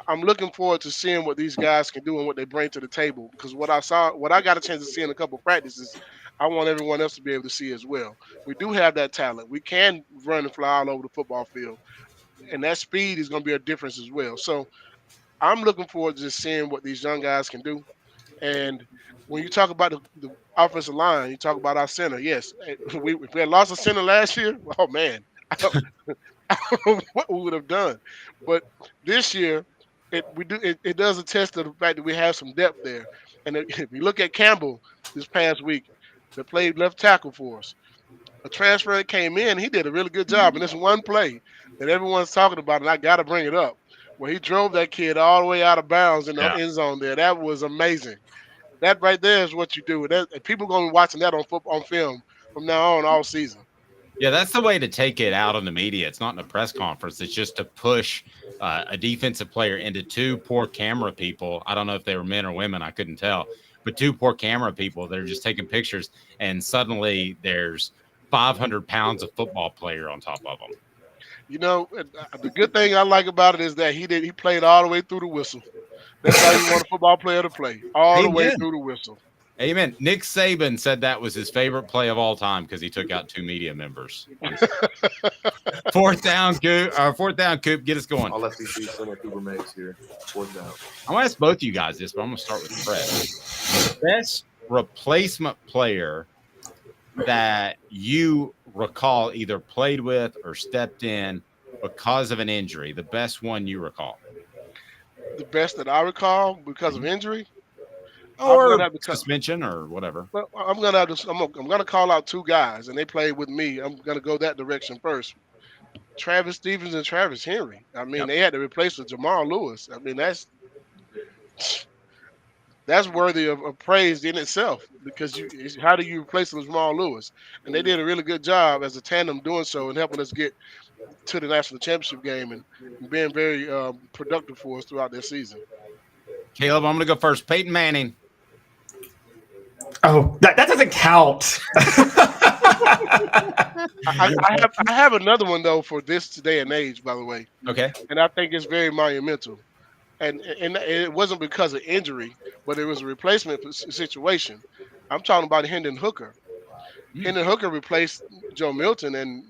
I'm looking forward to seeing what these guys can do and what they bring to the table, because what I got a chance to see in a couple of practices, I want everyone else to be able to see as well. We do have that talent. We can run and fly all over the football field, and that speed is going to be a difference as well. So I'm looking forward to just seeing what these young guys can do. And when you talk about the offensive line, you talk about our center. Yes, if we had lost a center last year, oh, man, I don't know what we would have done. But this year, it does attest to the fact that we have some depth there. And if you look at Campbell this past week, that played left tackle for us, a transfer that came in, he did a really good job. And this one play that everyone's talking about, and I got to bring it up, where he drove that kid all the way out of bounds in the end zone there. That was amazing. That right there is what you do. People are going to be watching that on film from now on all season. Yeah, that's the way to take it out on the media. It's not in a press conference. It's just to push a defensive player into two poor camera people. I don't know if they were men or women. I couldn't tell. But two poor camera people that are just taking pictures, and suddenly there's 500 pounds of football player on top of them. You know, the good thing I like about it is that he played all the way through the whistle. That's how you want a football player to play, all the way through the whistle. Amen. Nick Saban said that was his favorite play of all time because he took out two media members. Fourth down, Coop, get us going. LSU center Cooper Mays here. Fourth down. I'm going to ask both of you guys this, but I'm going to start with Fred. Best replacement player that you recall either played with or stepped in because of an injury, the best one you recall. The best that I recall because of injury? Or suspension or whatever. Well, I'm gonna call out two guys, and they played with me. I'm gonna go that direction first. Travis Stevens and Travis Henry. I mean, they had to replace with Jamal Lewis. I mean, that's worthy of praise in itself, because how do you replace Jamal Lewis? And they did a really good job as a tandem doing so and helping us get to the national championship game and being very productive for us throughout this season. Caleb, I'm going to go first. Peyton Manning. Oh, that doesn't count. I have another one, though, for this day and age, by the way. Okay. And I think it's very monumental. And it wasn't because of injury, but it was a replacement situation. I'm talking about Hendon Hooker. Hendon Hooker replaced Joe Milton, and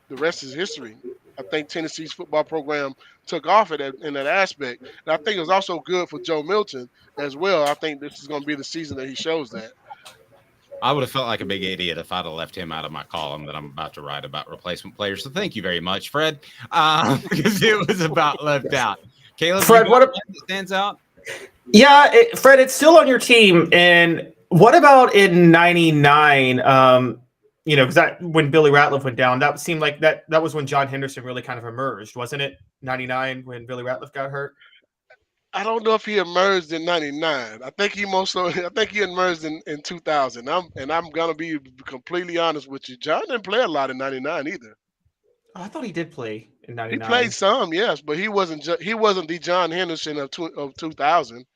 the rest is history. I think Tennessee's football program took off in that aspect. And I think it was also good for Joe Milton as well. I think this is going to be the season that he shows that. I would have felt like a big idiot if I'd have left him out of my column that I'm about to write about replacement players. So thank you very much, Fred, because it was about left out. Caleb, Fred, what stands out? Yeah, Fred, it's still on your team. And what about in '99? Because that when Billy Ratliff went down, that seemed like that was when John Henderson really kind of emerged, wasn't it? '99 when Billy Ratliff got hurt. I don't know if he emerged in '99. I think he emerged in 2000. I'm gonna be completely honest with you. John didn't play a lot in '99 either. Oh, I thought he did play in He played '99. some, yes, but he wasn't the John Henderson of 2000.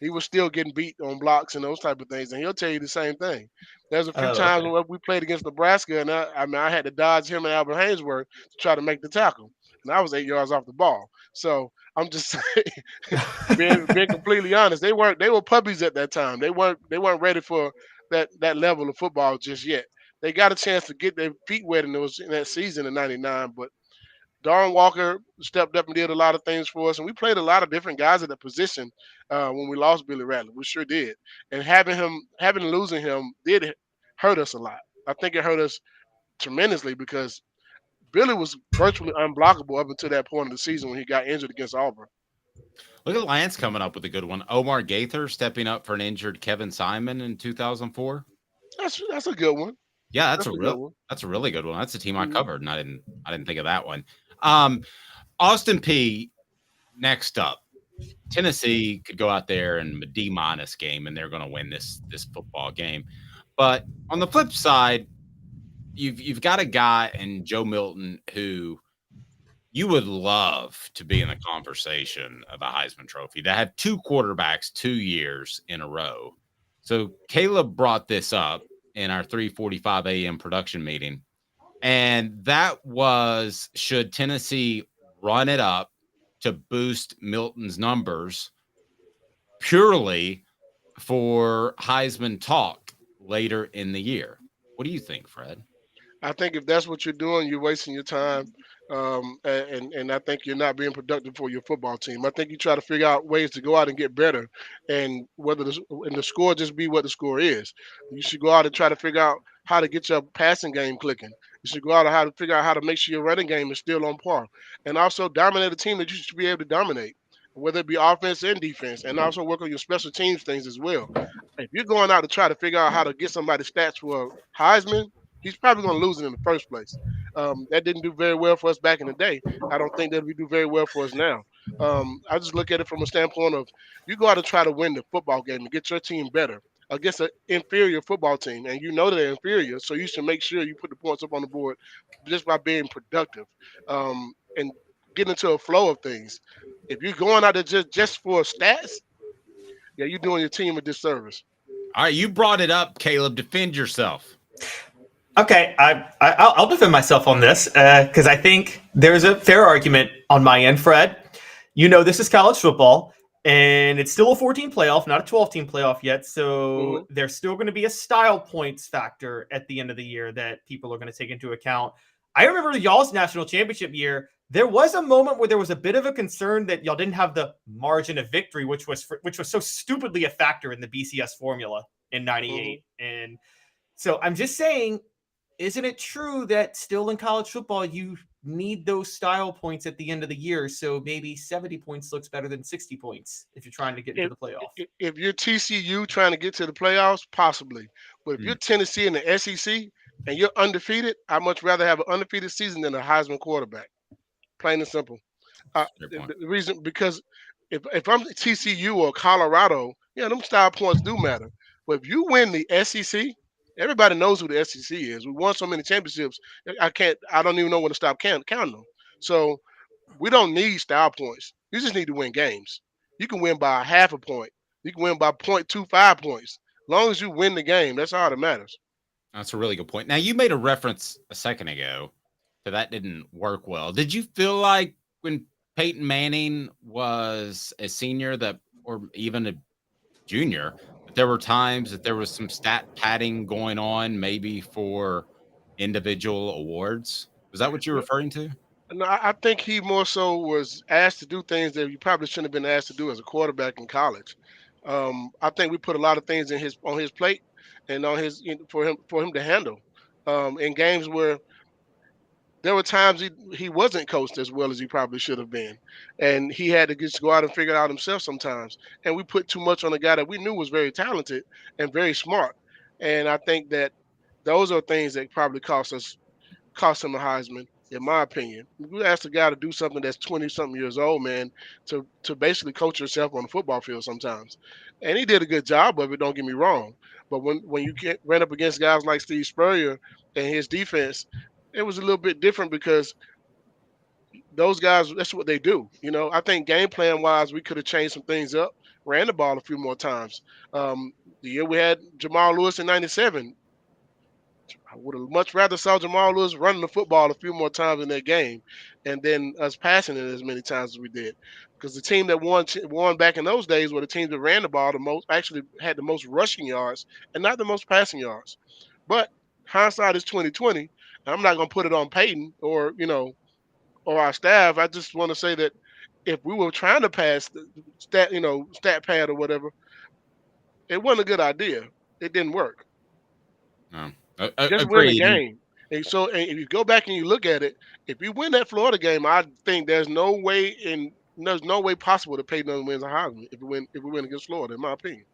He was still getting beat on blocks and those type of things, and he'll tell you the same thing. There's a few Oh, times okay. when we played against Nebraska, and I had to dodge him and Albert Haynesworth to try to make the tackle, and I was 8 yards off the ball. So I'm just saying, being completely honest, they were puppies at that time. They weren't ready for that level of football just yet. They got a chance to get their feet wet in that season in '99, but Darren Walker stepped up and did a lot of things for us, and we played a lot of different guys at the position when we lost Billy Rattler. We sure did, and losing him did hurt us a lot. I think it hurt us tremendously because Billy was virtually unblockable up until that point of the season when he got injured against Auburn. Look at Lance coming up with a good one. Omar Gaither stepping up for an injured Kevin Simon in 2004. That's a good one. Yeah, that's a really good one. That's a team I covered, and I didn't think of that one. Austin Peay next up. Tennessee could go out there and a D- game, and they're going to win this football game. But on the flip side, you've got a guy in Joe Milton who you would love to be in the conversation of a Heisman Trophy, to have two quarterbacks 2 years in a row. So Caleb brought this up in our 3:45 a.m. production meeting, and that was, should Tennessee run it up to boost Milton's numbers purely for Heisman talk later in the year? What do you think, Fred? I think if that's what you're doing, you're wasting your time, and I think you're not being productive for your football team. I think you try to figure out ways to go out and get better, and the score just be what the score is. You should go out and try to figure out how to get your passing game clicking. You should go out and how to figure out how to make sure your running game is still on par, and also dominate a team that you should be able to dominate, whether it be offense and defense, and also work on your special teams things as well. If you're going out to try to figure out how to get somebody's stats for Heisman, he's probably going to lose it in the first place. That didn't do very well for us back in the day. I don't think that we do very well for us now. I just look at it from a standpoint of you go out and try to win the football game and get your team better against an inferior football team, and you know they're inferior, so you should make sure you put the points up on the board just by being productive and getting into a flow of things. If you're going out there just for stats, yeah, you're doing your team a disservice. All right, you brought it up, Caleb. Defend yourself. Okay, I'll defend myself on this because I think there's a fair argument on my end, Fred. You know, this is college football, and it's still a 14 playoff, not a 12-team playoff yet. So there's still going to be a style points factor at the end of the year that people are going to take into account. I remember y'all's national championship year. There was a moment where there was a bit of a concern that y'all didn't have the margin of victory, which was so stupidly a factor in the BCS formula in '98. And so I'm just saying, isn't it true that still in college football, you need those style points at the end of the year? So maybe 70 points looks better than 60 points if you're trying to get into the playoff. If you're TCU trying to get to the playoffs, possibly. But if you're Tennessee in the SEC and you're undefeated, I'd much rather have an undefeated season than a Heisman quarterback. Plain and simple. The reason, because if I'm TCU or Colorado, yeah, them style points do matter. But if you win the SEC, everybody knows who the SEC is. We won so many championships. I don't even know when to stop counting them. So we don't need style points. You just need to win games. You can win by half a point. You can win by 0.25 points. As long as you win the game, that's all that matters. That's a really good point. Now, you made a reference a second ago that didn't work well. Did you feel like when Peyton Manning was a senior or even a junior, there were times that there was some stat padding going on, maybe for individual awards? Was that what you're referring to? No, I think he more so was asked to do things that you probably shouldn't have been asked to do as a quarterback in college. I think we put a lot of things on his plate and for him to handle in games where there were times he wasn't coached as well as he probably should have been, and he had to just go out and figure it out himself sometimes. And we put too much on a guy that we knew was very talented and very smart. And I think that those are things that probably cost him a Heisman. in my opinion. You ask a guy to do something that's 20-something years old, man, to basically coach yourself on the football field sometimes. And he did a good job of it, don't get me wrong. But when you ran up against guys like Steve Spurrier and his defense, it was a little bit different because those guys, that's what they do. I think game plan wise, we could have changed some things up, ran the ball a few more times. The year we had Jamal Lewis in '97, I would have much rather saw Jamal Lewis running the football a few more times in that game, and then us passing it as many times as we did. Because the team that won back in those days were the teams that ran the ball the most, actually had the most rushing yards and not the most passing yards. But hindsight is 2020. I'm not going to put it on Peyton or our staff. I just want to say that if we were trying to pass the stat pad or whatever, it wasn't a good idea. It didn't work. Just win the game. And so if you go back and you look at it, if you win that Florida game, I think there's no way possible that Peyton wins a Heisman if we win against Florida, in my opinion.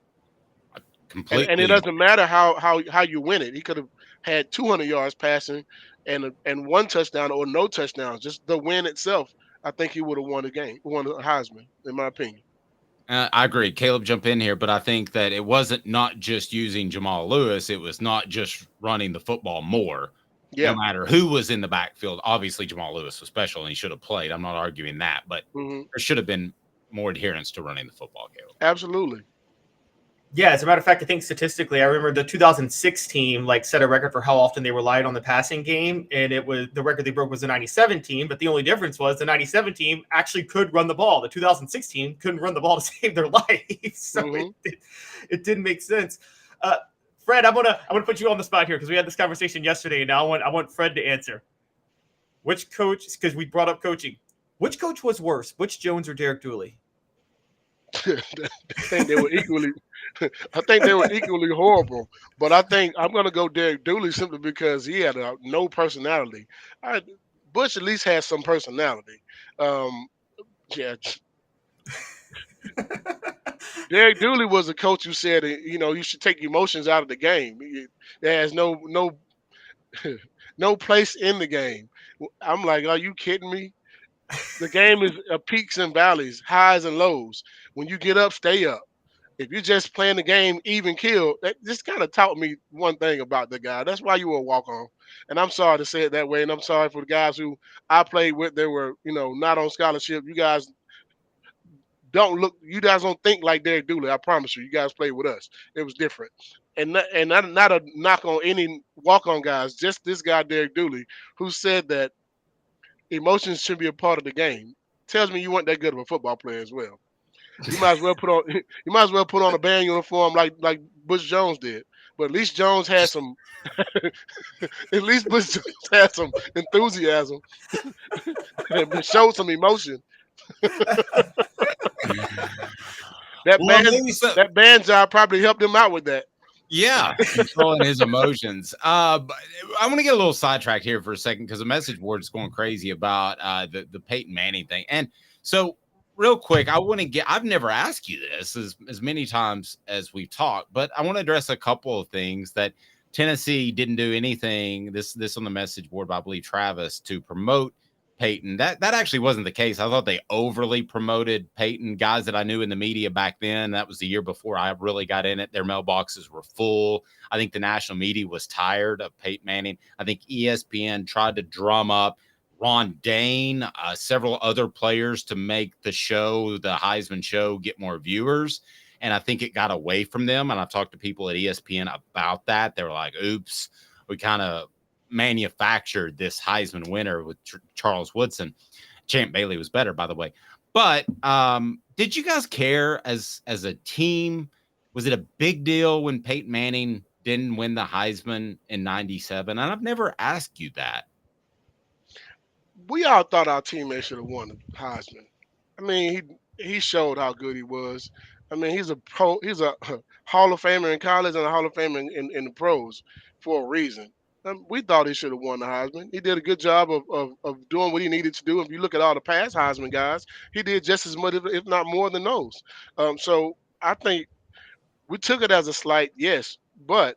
Completely. And it doesn't matter how you win it. He could have had 200 yards passing and one touchdown or no touchdowns. Just the win itself, I think he would have won the game, won a Heisman, in my opinion. I agree. Caleb, jump in here, but I think that it wasn't not just using Jamal Lewis. It was not just running the football more. Yeah. No matter who was in the backfield. Obviously, Jamal Lewis was special and he should have played. I'm not arguing that, but there should have been more adherence to running the football, Caleb. Absolutely. Yeah, as a matter of fact, I think statistically, I remember the 2006 team set a record for how often they relied on the passing game, and it was the record they broke was the 97 team. But the only difference was the 97 team actually could run the ball. The 2006 team couldn't run the ball to save their life, so it didn't make sense. Fred, I'm gonna put you on the spot here because we had this conversation yesterday, and now I want Fred to answer. Which coach? Because we brought up coaching. Which coach was worse, Butch Jones or Derek Dooley? I think they were equally. I think they were equally horrible, but I think I'm going to go Derek Dooley simply because he had no personality. Butch at least has some personality. Yeah. Derek Dooley was a coach who said, you should take emotions out of the game. There has no place in the game. I'm like, are you kidding me? The game is peaks and valleys, highs and lows. When you get up, stay up. If you're just playing the game even kill, this kind of taught me one thing about the guy. That's why you were a walk-on. And I'm sorry to say it that way. And I'm sorry for the guys who I played with. They were, not on scholarship. You guys don't think like Derek Dooley. I promise you. You guys played with us. It was different. And not a knock on any walk-on guys, just this guy, Derek Dooley, who said that emotions should be a part of the game. Tells me you weren't that good of a football player as well. You might as well put on a band uniform like Butch Jones did. But at least Jones had some at least Butch Jones had some enthusiasm and showed some emotion. That band job probably helped him out with that. Yeah, controlling his emotions. But I want to get a little sidetracked here for a second because the message board is going crazy about the Peyton Manning thing. And so real quick, I've never asked you this as many times as we've talked, but I want to address a couple of things that Tennessee didn't do anything, this on the message board by, I believe, Travis, to promote Peyton. That actually wasn't the case. I thought they overly promoted Peyton. Guys that I knew in the media back then, that was the year before I really got in it, their mailboxes were full. I think the national media was tired of Peyton Manning. I think ESPN tried to drum up Ron Dane, several other players to make the show, the Heisman show, get more viewers. And I think it got away from them. And I've talked to people at ESPN about that. They were like, oops, we kind of manufactured this Heisman winner with Charles Woodson. Champ Bailey was better, by the way. But did you guys care as a team? Was it a big deal when Peyton Manning didn't win the Heisman in '97? And I've never asked you that. We all thought our teammates should have won the Heisman. I mean, he showed how good he was. I mean, he's a Hall of Famer in college and a Hall of Famer in the pros for a reason. We thought he should have won the Heisman. He did a good job of doing what he needed to do. If you look at all the past Heisman guys, he did just as much, if not more than those. So I think we took it as a slight, yes, but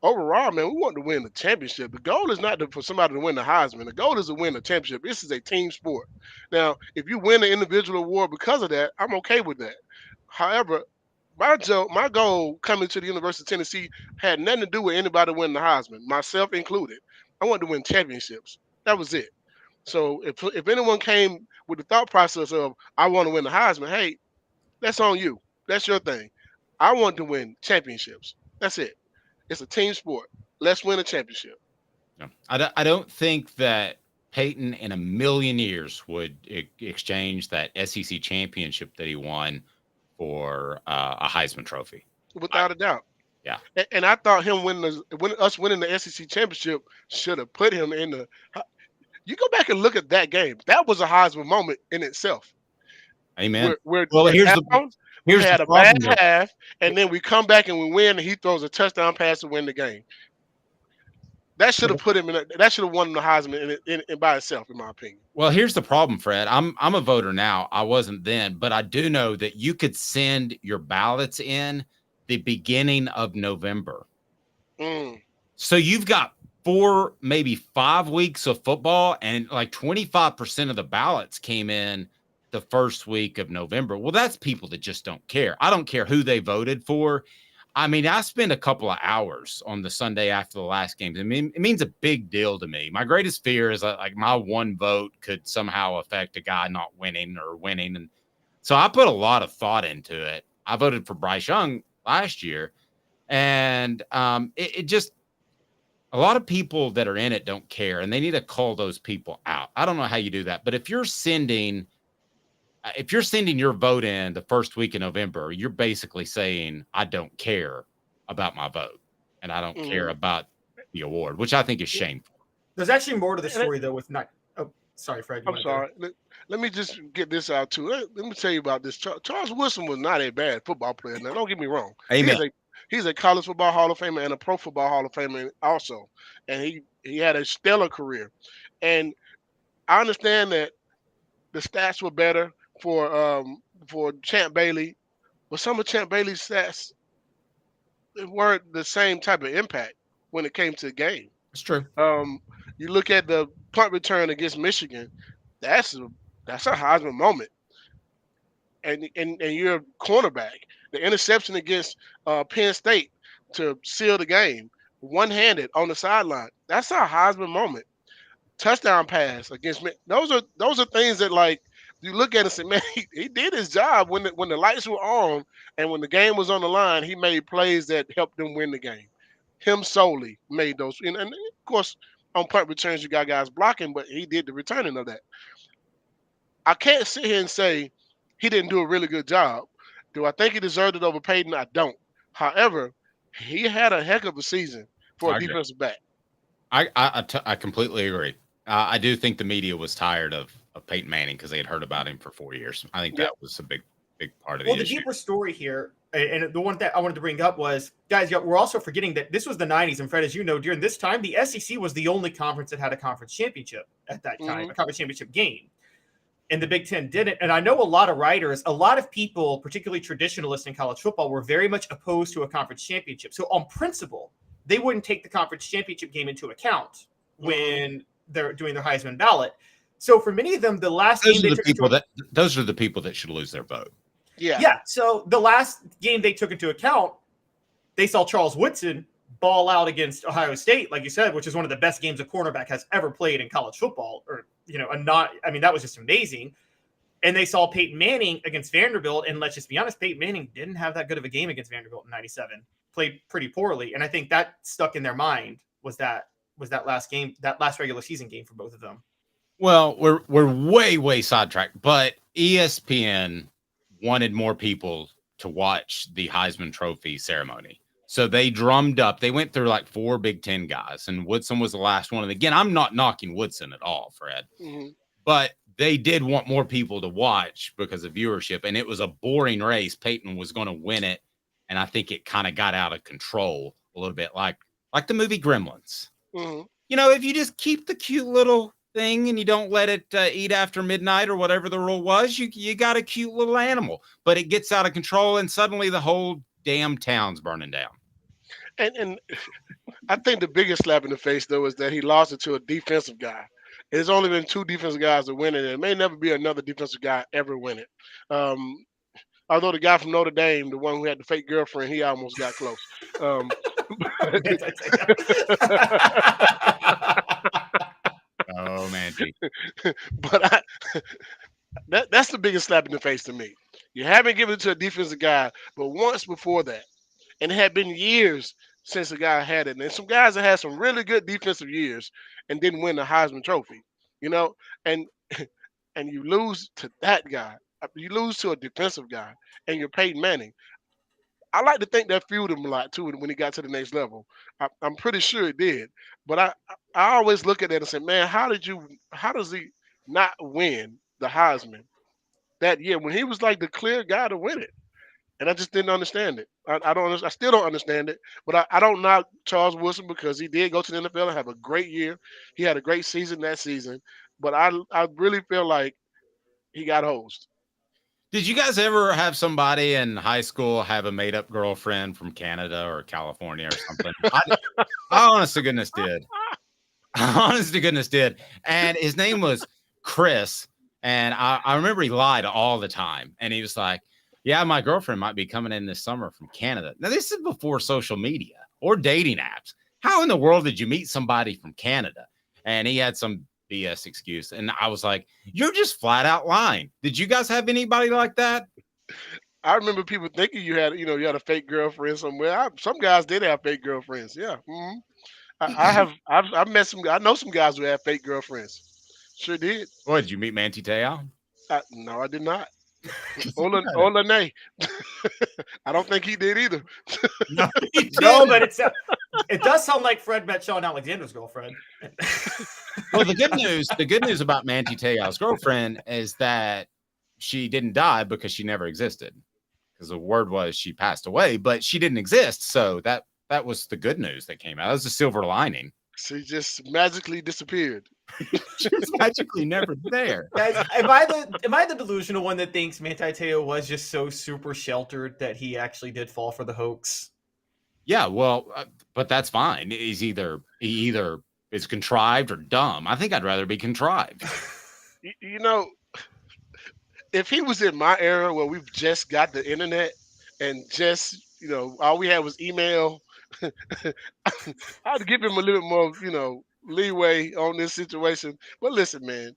overall, man, we want to win the championship. The goal is not for somebody to win the Heisman. The goal is to win the championship. This is a team sport. Now, if you win an individual award because of that, I'm okay with that. However, my goal coming to the University of Tennessee had nothing to do with anybody winning the Heisman, myself included. I wanted to win championships. That was it. So if anyone came with the thought process of I want to win the Heisman, hey, that's on you. That's your thing. I want to win championships. That's it. It's a team sport. Let's win a championship. I don't think that Peyton in a million years would exchange that SEC championship that he won for a Heisman Trophy. Without a doubt. Yeah. And I thought him us winning the SEC championship should have put him in the. You go back and look at that game. That was a Heisman moment in itself. Amen. Well, we had a bad half, and then we come back and we win, and he throws a touchdown pass to win the game. That should have put him in. That should have won the Heisman in by itself, in my opinion. Well, here's the problem, Fred. I'm a voter now. I wasn't then, but I do know that you could send your ballots in the beginning of November. So you've got 4, maybe 5 weeks of football, and like 25% of the ballots came in the first week of November. Well, that's people that just don't care. I don't care who they voted for. I mean, I spent a couple of hours on the Sunday after the last game. I mean, it means a big deal to me. My greatest fear is that, like, my one vote could somehow affect a guy not winning or winning. And so I put a lot of thought into it. I voted for Bryce Young last year, and it just, a lot of people that are in it don't care, and they need to call those people out. I don't know how you do that, but if you're sending your vote in the first week of November, you're basically saying, I don't care about my vote, and I don't care about the award, which I think is shameful. There's actually more to the story, though, with not. Oh, sorry, Fred. I'm sorry. Let me just get this out, too. Let me tell you about this. Charles Woodson was not a bad football player. Now, don't get me wrong. Amen. He's a college football Hall of Famer and a pro football Hall of Famer also. And he had a stellar career. And I understand that the stats were better for Champ Bailey, but some of Champ Bailey's stats weren't the same type of impact when it came to the game. It's true. You look at the punt return against Michigan, that's a Heisman moment. And you're a cornerback. The interception against Penn State to seal the game, one-handed on the sideline, that's a Heisman moment. Touchdown pass against those are things that, like, you look at it and say, man, he did his job when the lights were on and when the game was on the line. He made plays that helped them win the game. Him solely made those. And of course, on punt returns, you got guys blocking, but he did the returning of that. I can't sit here and say he didn't do a really good job. Do I think he deserved it over Peyton? I don't. However, he had a heck of a season for a defensive back. I completely agree. I do think the media was tired of Peyton Manning because they had heard about him for 4 years. I think that was a big part of the issue. The deeper story here, and the one that I wanted to bring up was, guys, we're also forgetting that this was the 90s. And Fred, as you know, during this time, the SEC was the only conference that had a conference championship at that time, a conference championship game. And the Big Ten didn't. And I know a lot of writers, a lot of people, particularly traditionalists in college football, were very much opposed to a conference championship. So on principle, they wouldn't take the conference championship game into account when they're doing their Heisman ballot. So for many of them, the last game those are the people that should lose their vote. Yeah. So the last game they took into account, they saw Charles Woodson ball out against Ohio State, like you said, which is one of the best games a cornerback has ever played in college football. Or, that was just amazing. And they saw Peyton Manning against Vanderbilt. And let's just be honest, Peyton Manning didn't have that good of a game against Vanderbilt in 97. Played pretty poorly. And I think that stuck in their mind was that last game, that last regular season game for both of them. Well, we're way sidetracked, but ESPN wanted more people to watch the Heisman Trophy ceremony. So they drummed up. They went through like 4 Big Ten guys, and Woodson was the last one. And again, I'm not knocking Woodson at all, Fred, but they did want more people to watch because of viewership, and it was a boring race. Peyton was going to win it, and I think it kind of got out of control a little bit, like the movie Gremlins. If you just keep the cute little thing and you don't let it eat after midnight or whatever the rule was, you got a cute little animal, but it gets out of control and suddenly the whole damn town's burning down. And I think the biggest slap in the face though is that he lost it to a defensive guy. There's only been 2 defensive guys that win it, and it may never be another defensive guy ever win it. Although the guy from Notre Dame, the one who had the fake girlfriend, he almost got close. Oh man, but that's the biggest slap in the face to me. You haven't given it to a defensive guy, but once before that, and it had been years since the guy had it. And some guys that had some really good defensive years and didn't win the Heisman Trophy, and and you lose to that guy. You lose to a defensive guy, and you're Peyton Manning. I like to think that fueled him a lot too when he got to the next level. I'm pretty sure it did. But I always look at that and say, man, how does he not win the Heisman that year when he was like the clear guy to win it? And I just didn't understand it. I still don't understand it. But I don't knock Charles Wilson because he did go to the NFL and have a great year. He had a great season that season. But I really feel like he got hosed. Did you guys ever have somebody in high school have a made-up girlfriend from Canada or California or something? I honest to goodness did. Honest to goodness did. And his name was Chris. And I remember he lied all the time. And he was like, yeah, my girlfriend might be coming in this summer from Canada. Now, this is before social media or dating apps. How in the world did you meet somebody from Canada? And he had some BS excuse. And I was like, you're just flat out lying. Did you guys have anybody like that? I remember people thinking you had a fake girlfriend somewhere. Some guys did have fake girlfriends. Yeah. Mm-hmm. I've met some. I know some guys who have fake girlfriends. Sure did. What, did you meet Manti Te'o? No, I did not. Ola Nay. I don't think he did either. No, but it does sound like Fred met Sean Alexander's girlfriend. Well, the good news about Manti Te'o's girlfriend is that she didn't die because she never existed. Because the word was she passed away, but she didn't exist. So that was the good news that came out. That was the silver lining. She just magically disappeared. She was magically never there. Guys, am I the delusional one that thinks Manti Te'o was just so super sheltered that he actually did fall for the hoax? Yeah, well, but that's fine. He either is contrived or dumb. I think I'd rather be contrived. If he was in my era where we've just got the internet and just all we had was email, I'd give him a little bit more leeway on this situation. But listen, man,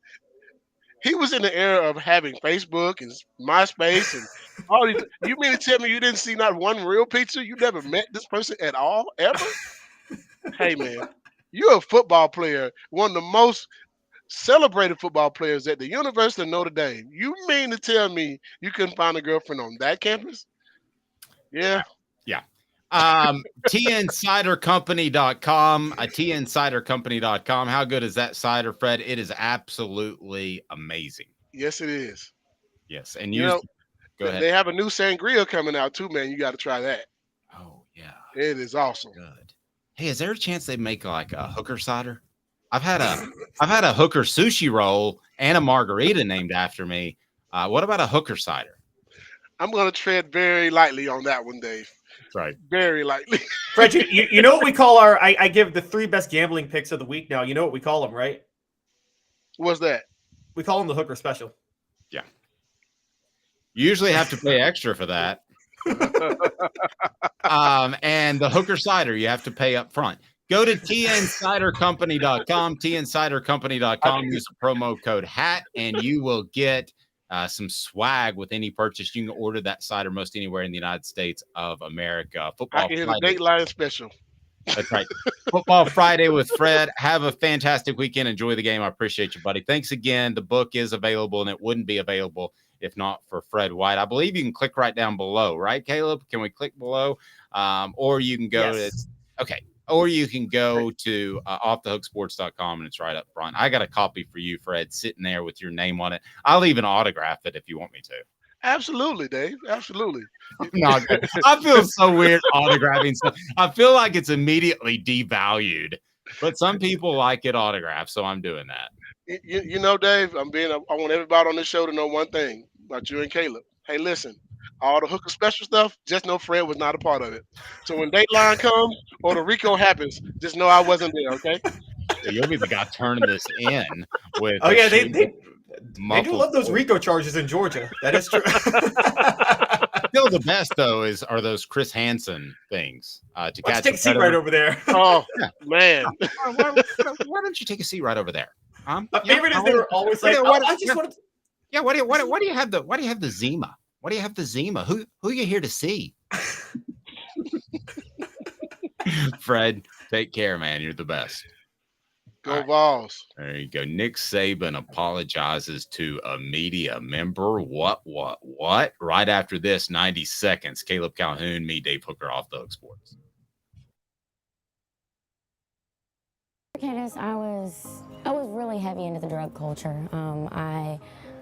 he was in the era of having Facebook and MySpace and all these. You mean to tell me you didn't see not one real picture? You never met this person at all, ever? Hey, man, you're a football player, one of the most celebrated football players at the University of Notre Dame. You mean to tell me you couldn't find a girlfriend on that campus? Yeah. Yeah. TNciderCompany.com, TNciderCompany.com. How good is that cider, Fred? It is absolutely amazing. Yes, it is. Yes. And go ahead. They have a new sangria coming out too, man. You got to try that. Oh, yeah. It is awesome. Good. Hey, is there a chance they make like a hooker cider? I've had a hooker sushi roll and a margarita named after me. What about a hooker cider? I'm going to tread very lightly on that one, Dave. That's right. Very lightly. Fred, you know what we call I give the 3 best gambling picks of the week now. You know what we call them, right? What's that? We call them the hooker special. Yeah. You usually have to pay extra for that. And the hooker cider, you have to pay up front. Go to TNciderCompany.com, TNciderCompany.com, use the promo code HAT, and you will get some swag with any purchase. You can order that cider most anywhere in the United States of America. I can hear the Dateline special. That's right. Football Friday with Fred. Have a fantastic weekend. Enjoy the game. I appreciate you, buddy. Thanks again. The book is available, and it wouldn't be available if not for Fred White. I believe you can click right down below, right, Caleb? Can we click below? Or you can go to or you can go to offthehooksports.com, and it's right up front. I got a copy for you, Fred, sitting there with your name on it. I'll even autograph it if you want me to. Absolutely, Dave. Absolutely. No, I feel so weird autographing stuff. I feel like it's immediately devalued, but some people like it autographed, so I'm doing that. You know, Dave, I want everybody on this show to know one thing about you and Caleb. Hey, listen, All the Hooker special stuff, just know Fred was not a part of it. So when Dateline comes or the Rico happens, just know I wasn't there, okay? So you'll be the guy turning this in with. Oh yeah, they do muffled love those voice. RICO charges in Georgia. That is true. Still, the best though are those Chris Hansen things. To Let's catch take a seat right over there. Oh man, why don't you take a seat right over there? My favorite is they were always like, I just want to. Yeah, what do you have the Zima? Why do you have the Zima? Who are you here to see? Fred, take care, man. You're the best. Go Vols. There you go. Nick Saban apologizes to a media member. What? Right after this, 90 seconds. Caleb Calhoun, me, Dave Hooker, Off the Hook Sports. Candace, I was really heavy into the drug culture. I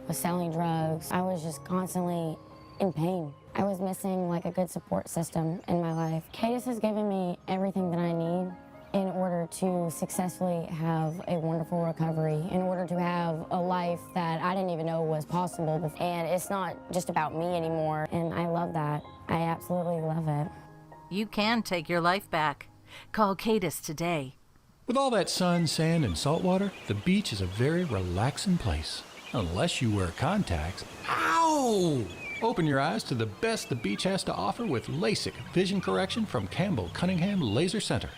was selling drugs. I was just constantly in pain. I was missing like a good support system in my life. Candace has given me everything that I need in order to successfully have a wonderful recovery, in order to have a life that I didn't even know was possible before. And it's not just about me anymore, and I love that. I absolutely love it. You can take your life back. Call Cadis today. With all that sun, sand, and salt water, the beach is a very relaxing place. Unless you wear contacts. Ow! Open your eyes to the best the beach has to offer with LASIK vision correction from Campbell Cunningham Laser Center.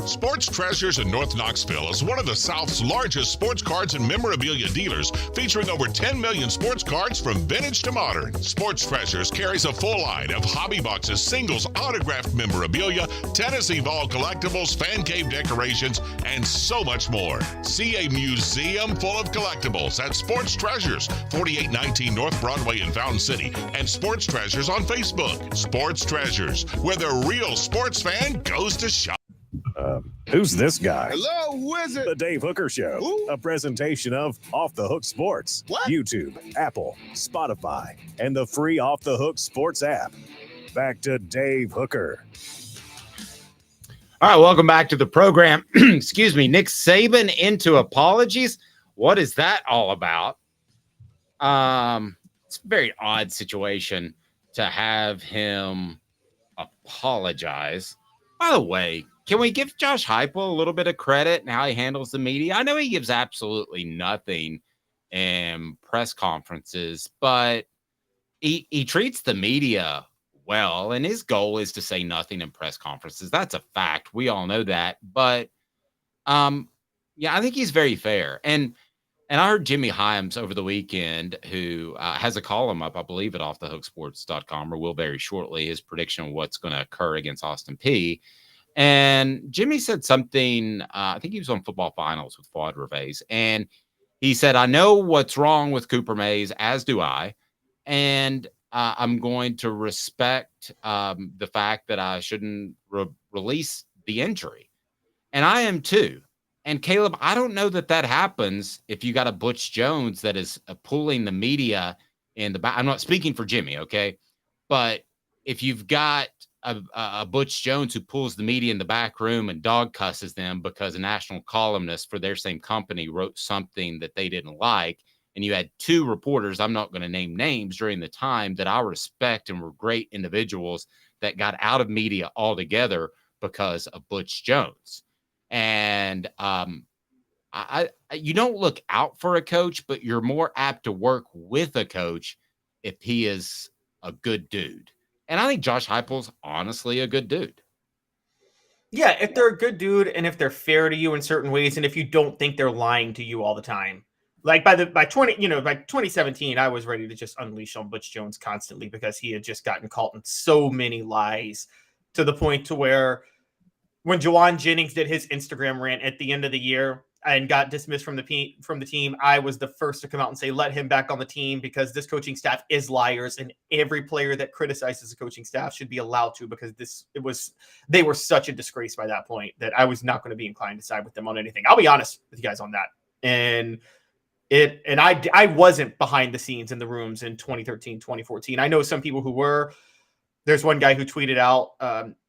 Sports Treasures in North Knoxville is one of the South's largest sports cards and memorabilia dealers, featuring over 10 million sports cards from vintage to modern. Sports Treasures carries a full line of hobby boxes, singles, autographed memorabilia, Tennessee Vol collectibles, fan cave decorations, and so much more. See a museum full of collectibles at Sports Treasures, 4819 North Broadway in Fountain City, and Sports Treasures on Facebook. Sports Treasures, where the real sports fan goes to shop. Who's this guy? Hello, wizard. The Dave Hooker Show, a presentation of Off the Hook Sports, YouTube, Apple, Spotify, and the free Off the Hook Sports app. Back to Dave Hooker. All right, welcome back to the program. Excuse me, Nick Saban into apologies. What is that all about? It's a very odd situation to have him apologize. By the way, can we give Josh Heupel a little bit of credit in how he handles the media? I know he gives absolutely nothing in press conferences, but he treats the media well, and his goal is to say nothing in press conferences. That's a fact. We all know that. But yeah, I think he's very fair. And I heard Jimmy Hyams over the weekend, who has a column up, I believe, at offthehooksports.com, or will very shortly, his prediction of what's going to occur against Austin Peay. And Jimmy said something, I think he was on Football Finals with Fuad Reves, and he said, I know what's wrong with Cooper Mays, as do I, and I'm going to respect the fact that I shouldn't release the injury. And I am too. And Caleb, I don't know that happens if you got a Butch Jones that is pulling the media in the back. I'm not speaking for Jimmy, okay? But if you've got a Butch Jones who pulls the media in the back room and dog cusses them because a national columnist for their same company wrote something that they didn't like, and you had two reporters, I'm not going to name names, during the time that I respect and were great individuals that got out of media altogether because of Butch Jones. And you don't look out for a coach, but you're more apt to work with a coach if he is a good dude. And I think Josh Heupel's honestly a good dude. Yeah, if they're a good dude and if they're fair to you in certain ways, and if you don't think they're lying to you all the time. Like by 2017, I was ready to just unleash on Butch Jones constantly because he had just gotten caught in so many lies, to the point to where when Juwan Jennings did his Instagram rant at the end of the year and got dismissed from the team, I was the first to come out and say, let him back on the team because this coaching staff is liars, and every player that criticizes the coaching staff should be allowed to, because they were such a disgrace by that point that I was not going to be inclined to side with them on anything. I'll be honest with you guys on that. And I wasn't behind the scenes in the rooms in 2013, 2014. I know some people who were. There's one guy who tweeted out,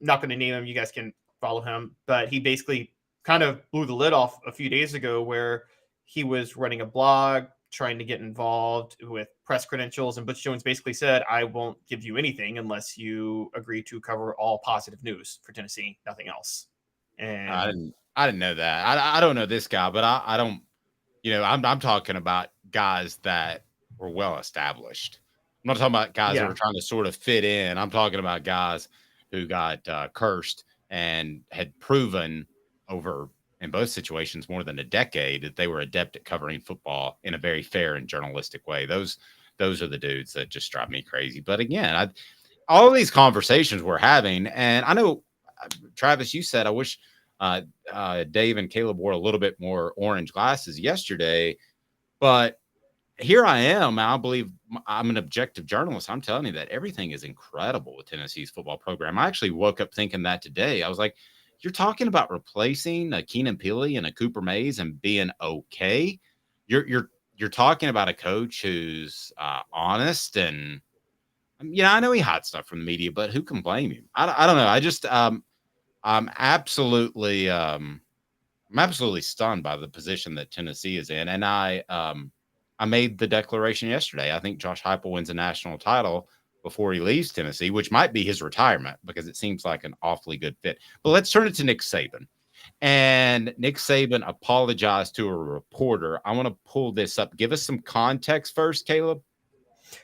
not going to name him, you guys can follow him, but he basically kind of blew the lid off a few days ago where he was running a blog trying to get involved with press credentials. And Butch Jones basically said, I won't give you anything unless you agree to cover all positive news for Tennessee, nothing else. And I didn't know that. I don't know this guy, but I don't, I'm talking about guys that were well established. I'm not talking about guys that were trying to sort of fit in. I'm talking about guys who got cursed and had proven over, in both situations, more than a decade that they were adept at covering football in a very fair and journalistic way. Those are the dudes that just drive me crazy. But again, all of these conversations we're having, and I know, Travis, you said, I wish Dave and Caleb wore a little bit more orange glasses yesterday, but here I am. I believe I'm an objective journalist. I'm telling you that everything is incredible with Tennessee's football program. I actually woke up thinking that today. I was like, you're talking about replacing a Keenan Pili and a Cooper Mays and being okay. You're talking about a coach who's honest, and I know he hides stuff from the media, but who can blame him? I don't know. I just I'm absolutely stunned by the position that Tennessee is in, and I made the declaration yesterday. I think Josh Heupel wins a national title before he leaves Tennessee, which might be his retirement because it seems like an awfully good fit. But let's turn it to Nick Saban. And Nick Saban apologized to a reporter. I want to pull this up. Give us some context first, Caleb.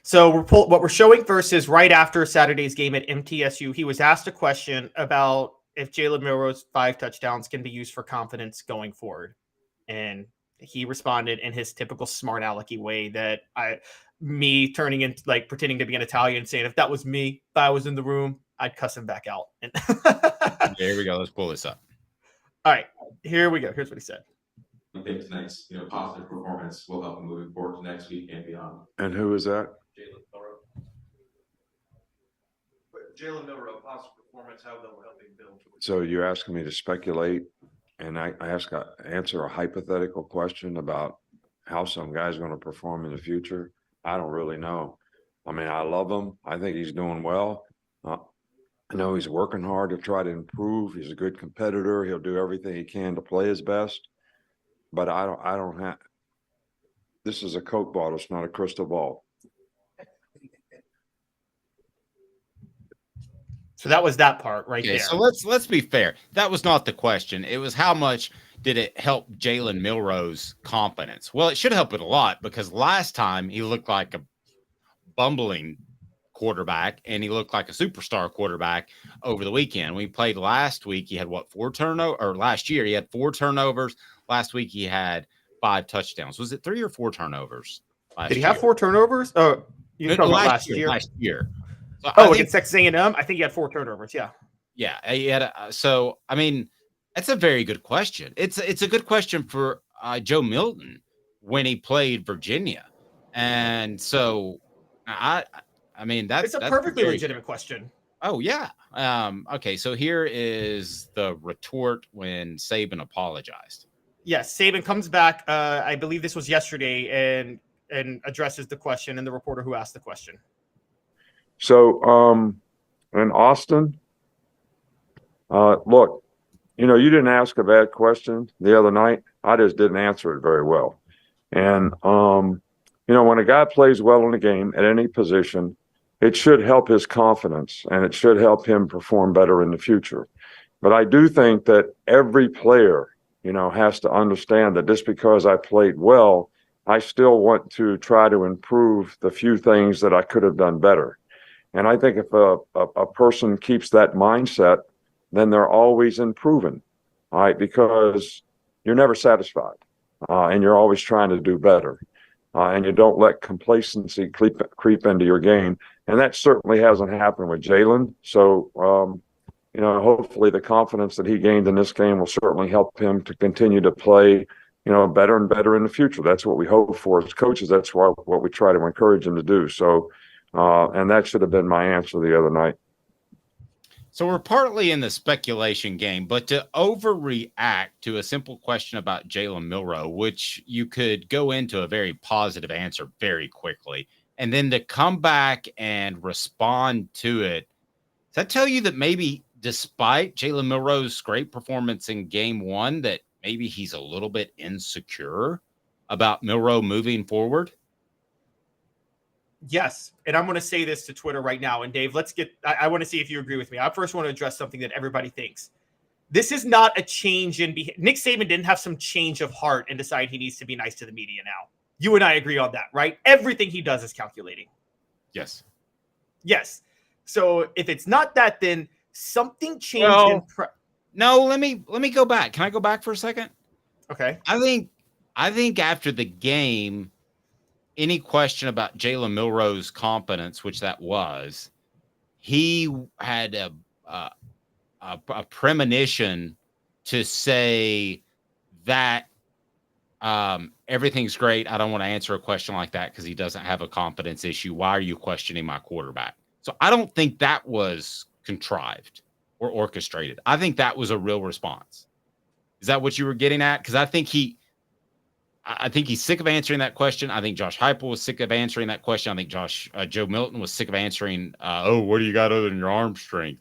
So what we're showing first is right after Saturday's game at MTSU, he was asked a question about if Jalen Milroe's 5 touchdowns can be used for confidence going forward. And he responded in his typical smart alecky way that me turning into like pretending to be an Italian, saying if that was me, if I was in the room, I'd cuss him back out. And here we go. Let's pull this up. All right, here we go. Here's what he said. I think tonight's positive performance will help him moving forward to next week and beyond. And who is that? Jalen Milroe, positive performance, how that will help him build. So you're asking me to speculate, and I answer a hypothetical question about how some guy's going to perform in the future. I don't really know. I mean, I love him. I think he's doing well. I know he's working hard to try to improve. He's a good competitor. He'll do everything he can to play his best. But I don't have. This is a Coke bottle. It's not a crystal ball. So that was that part right there. So let's be fair. That was not the question. It was how much did it help Jalen Milroe's confidence? Well, it should help it a lot because last time he looked like a bumbling quarterback and he looked like a superstar quarterback over the weekend. When he played last week, he had 4 turnovers, or last year he had 4 turnovers. Last week he had 5 touchdowns. Was it 3 or 4 turnovers? Did he have 4 turnovers? Oh, you talking about last year? Last year. So against Texas A&M, I think he had 4 turnovers. Yeah. Yeah. He had so, I mean, that's a very good question. It's a good question for Joe Milton when he played Virginia. And so I mean, that's a perfectly legitimate question. Oh, yeah. Okay. So here is the retort when Saban apologized. Yes. Saban comes back. I believe this was yesterday and addresses the question and the reporter who asked the question. So, in Austin, look, you didn't ask a bad question the other night. I just didn't answer it very well. And, when a guy plays well in a game at any position, it should help his confidence and it should help him perform better in the future. But I do think that every player, has to understand that just because I played well, I still want to try to improve the few things that I could have done better. And I think if a person keeps that mindset, then they're always improving, all right, because you're never satisfied and you're always trying to do better. And you don't let complacency creep into your game. And that certainly hasn't happened with Jalen. So, hopefully the confidence that he gained in this game will certainly help him to continue to play, better and better in the future. That's what we hope for as coaches. That's what we try to encourage him to do. So, and that should have been my answer the other night. So we're partly in the speculation game, but to overreact to a simple question about Jalen Milroe, which you could go into a very positive answer very quickly, and then to come back and respond to it, does that tell you that maybe despite Jalen Milroe's great performance in game 1, that maybe he's a little bit insecure about Milroe moving forward? Yes. And I'm going to say this to Twitter right now. And Dave, I want to see if you agree with me. I first want to address something that everybody thinks. This is not a change in behavior. Nick Saban didn't have some change of heart and decide he needs to be nice to the media now. You and I agree on that, right? Everything he does is calculating. Yes. Yes. So if it's not that, then something changed. No, let me go back. Can I go back for a second? Okay. I think after the game, any question about Jalen Milroe's competence, which that was, he had a premonition to say that everything's great. I don't want to answer a question like that because he doesn't have a confidence issue. Why are you questioning my quarterback? So I don't think that was contrived or orchestrated. I think that was a real response. Is that what you were getting at? Because I think he's sick of answering that question. I think Josh Heupel was sick of answering that question. I think Joe Milton was sick of answering, what do you got other than your arm strength?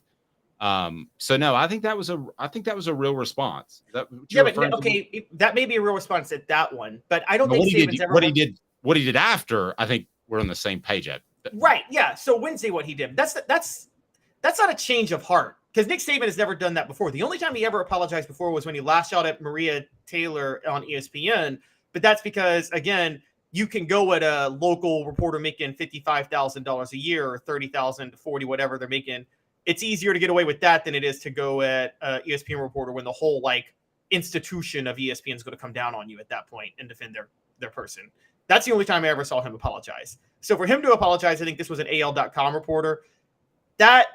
So no, I think that was a real response. That may be a real response at that one, but I don't think Saban's ever what he did after. I think we're on the same page at. Right. Yeah. So Wednesday, what he did, that's not a change of heart because Nick Saban has never done that before. The only time he ever apologized before was when he lashed out at Maria Taylor on ESPN. But that's because, again, you can go at a local reporter making $55,000 a year or $30,000 to $40,000, whatever they're making. It's easier to get away with that than it is to go at ESPN reporter when the whole institution of ESPN is going to come down on you at that point and defend their person. That's the only time I ever saw him apologize. So for him to apologize, I think this was an AL.com reporter. That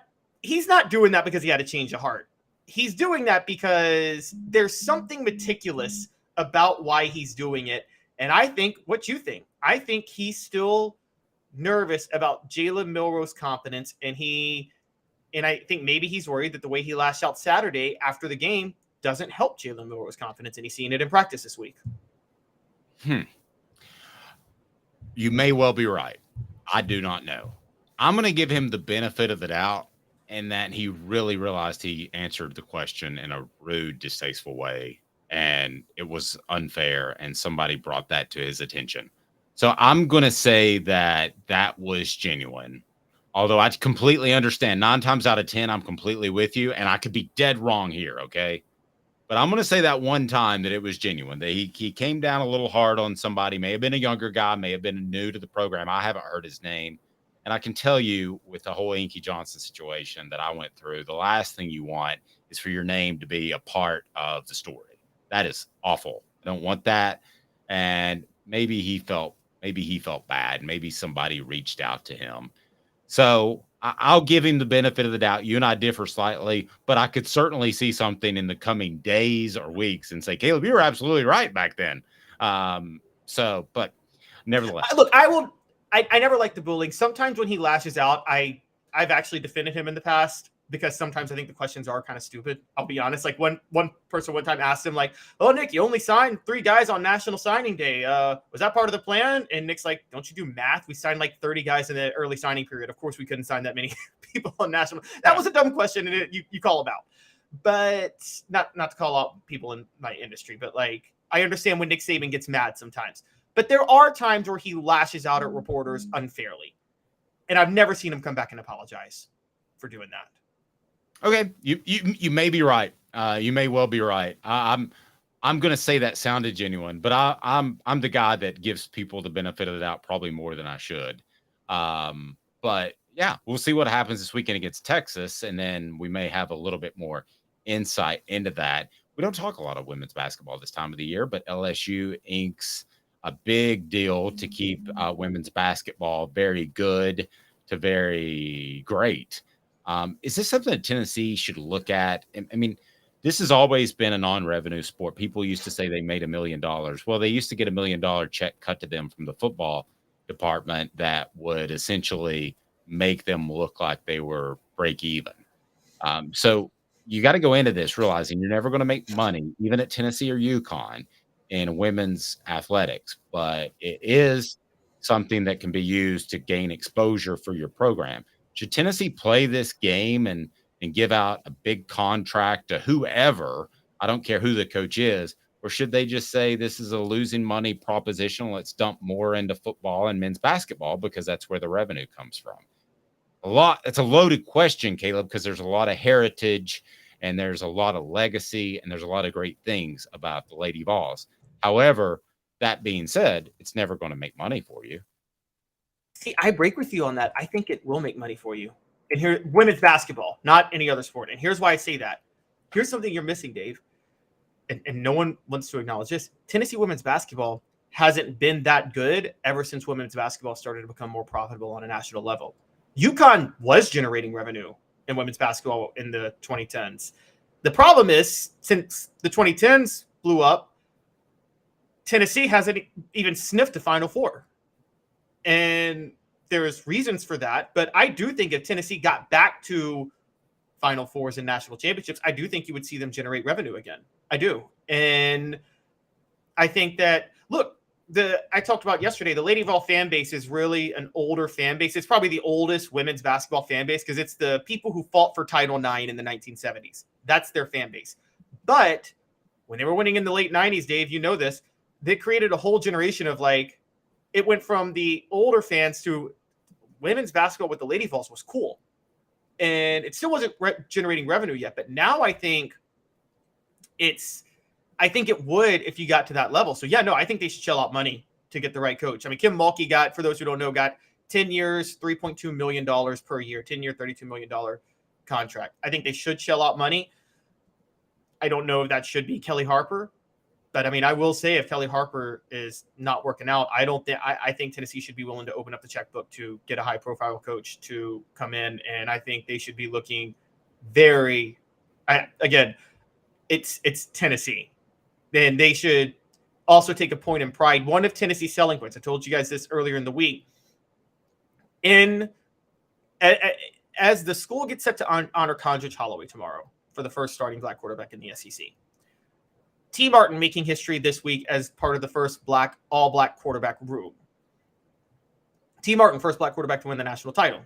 he's not doing that because he had a change of heart. He's doing that because there's something meticulous about why he's doing it. And I think what you think. I think he's still nervous about Jalen Milroe's confidence. And I think maybe he's worried that the way he lashed out Saturday after the game doesn't help Jalen Milroe's confidence. And he's seeing it in practice this week. You may well be right. I do not know. I'm going to give him the benefit of the doubt in that he really realized he answered the question in a rude, distasteful way. And it was unfair, and somebody brought that to his attention. So I'm going to say that was genuine. Although I completely understand 9 times out of 10, I'm completely with you, and I could be dead wrong here, okay? But I'm going to say that one time that it was genuine, that he came down a little hard on somebody, may have been a younger guy, may have been new to the program. I haven't heard his name. And I can tell you with the whole Inky Johnson situation that I went through, the last thing you want is for your name to be a part of the story. That is awful. I don't want that. And maybe he felt bad. Maybe somebody reached out to him. So I'll give him the benefit of the doubt. You and I differ slightly, but I could certainly see something in the coming days or weeks and say, Caleb, you were absolutely right back then. But nevertheless. Look, I never liked the bullying. Sometimes when he lashes out, I've actually defended him in the past. Because sometimes I think the questions are kind of stupid. I'll be honest. One person one time asked him, oh, Nick, you only signed 3 guys on National Signing Day. Was that part of the plan? And Nick's like, don't you do math? We signed 30 guys in the early signing period. Of course, we couldn't sign that many people on National. That was a dumb question, and you call him out. But not to call out people in my industry, but I understand when Nick Saban gets mad sometimes. But there are times where he lashes out at reporters unfairly. And I've never seen him come back and apologize for doing that. Okay, you may be right. You may well be right. I'm going to say that sounded genuine, but I'm the guy that gives people the benefit of the doubt probably more than I should. But yeah, we'll see what happens this weekend against Texas, and then we may have a little bit more insight into that. We don't talk a lot of women's basketball this time of the year, but LSU inks a big deal to keep women's basketball very good to very great. Is this something that Tennessee should look at? I mean, this has always been a non-revenue sport. People used to say they made $1 million. Well, they used to get $1 million check cut to them from the football department that would essentially make them look like they were break even. So you got to go into this realizing you're never going to make money, even at Tennessee or UConn, in women's athletics. But it is something that can be used to gain exposure for your program. Should Tennessee play this game and give out a big contract to whoever, I don't care who the coach is, or Or should they just say this is a losing money proposition? Let's dump more into football and men's basketball because that's where the revenue comes from. It's a loaded question, Caleb, because there's a lot of heritage and there's a lot of legacy and there's a lot of great things about the Lady Vols. However, that being said, it's never going to make money for you. See, I break with you on that. I think it will make money for you. And here, women's basketball, not any other sport. And here's why I say that. Here's something you're missing, Dave. And no one wants to acknowledge this. Tennessee women's basketball hasn't been that good ever since women's basketball started to become more profitable on a national level. UConn was generating revenue in women's basketball in the 2010s. The problem is, since the 2010s blew up, Tennessee hasn't even sniffed the Final Four. And there's reasons for that. But I do think if Tennessee got back to Final Fours and national championships, I do think you would see them generate revenue again. I do. And I think that, look, I talked about yesterday, the Lady Vol fan base is really an older fan base. It's probably the oldest women's basketball fan base because it's the people who fought for Title IX in the 1970s. That's their fan base. But when they were winning in the late 90s, Dave, you know this, they created a whole generation of it went from the older fans to women's basketball with the Lady Vols was cool. And it still wasn't generating revenue yet. But now I think it would if you got to that level. So, yeah, no, I think they should shell out money to get the right coach. I mean, Kim Mulkey got, for those who don't know, got 10 years, $3.2 million per year, 10-year, $32 million contract. I think they should shell out money. I don't know if that should be Kelly Harper. But, I mean, I will say if Kelly Harper is not working out, I think Tennessee should be willing to open up the checkbook to get a high-profile coach to come in. And I think they should be looking it's Tennessee. Then they should also take a point in pride. One of Tennessee's selling points, I told you guys this earlier in the week, as the school gets set to honor Condredge Holloway tomorrow for the first starting black quarterback in the SEC. T. Martin making history this week as part of the first all-black quarterback room. T. Martin, first black quarterback to win the national title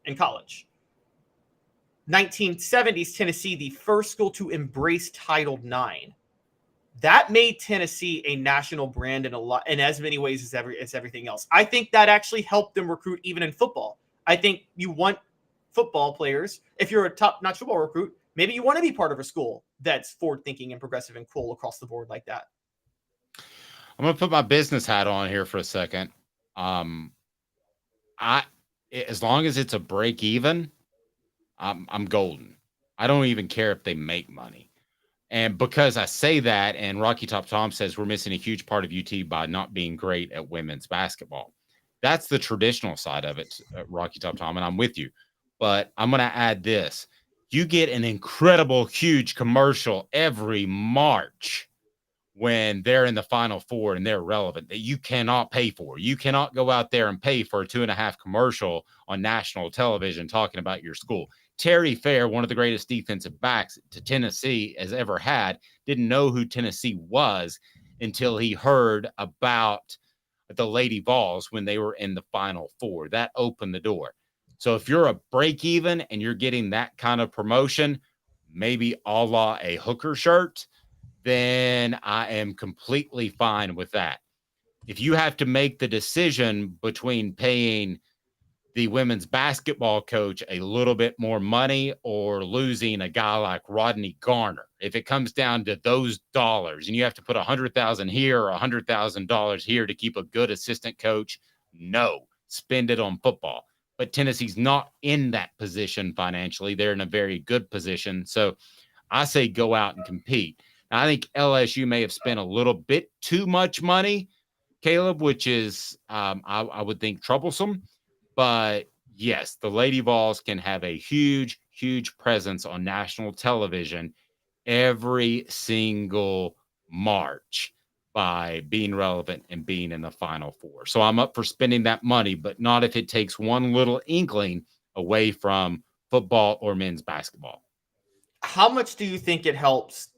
in college. 1970s Tennessee, the first school to embrace Title IX. That made Tennessee a national brand in as many ways as everything else. I think that actually helped them recruit even in football. I think you want football players, if you're a top-notch football recruit, maybe you want to be part of a school that's forward-thinking and progressive and cool across the board like that. I'm going to put my business hat on here for a second. As long as it's a break even, I'm golden. I don't even care if they make money. And because I say that, and Rocky Top Tom says we're missing a huge part of UT by not being great at women's basketball. That's the traditional side of it, Rocky Top Tom, and I'm with you. But I'm going to add this. You get an incredible, huge commercial every March when they're in the Final Four and they're relevant that you cannot pay for. You cannot go out there and pay for a 2.5 commercial on national television talking about your school. Terry Fair, one of the greatest defensive backs to Tennessee has ever had, didn't know who Tennessee was until he heard about the Lady Vols when they were in the Final Four. That opened the door. So if you're a break even and you're getting that kind of promotion, maybe a la a Hooker shirt, then I am completely fine with that. If you have to make the decision between paying the women's basketball coach a little bit more money or losing a guy like Rodney Garner, if it comes down to those dollars and you have to put $100,000 here or $100,000 here to keep a good assistant coach, no, spend it on football. But Tennessee's not in that position financially. They're in a very good position. So I say go out and compete. Now, I think LSU may have spent a little bit too much money, Caleb, which is, I would think, troublesome. But yes, the Lady Vols can have a huge, huge presence on national television every single March by being relevant and being in the Final Four. So I'm up for spending that money, but not if it takes one little inkling away from football or men's basketball. How much do you think it helps,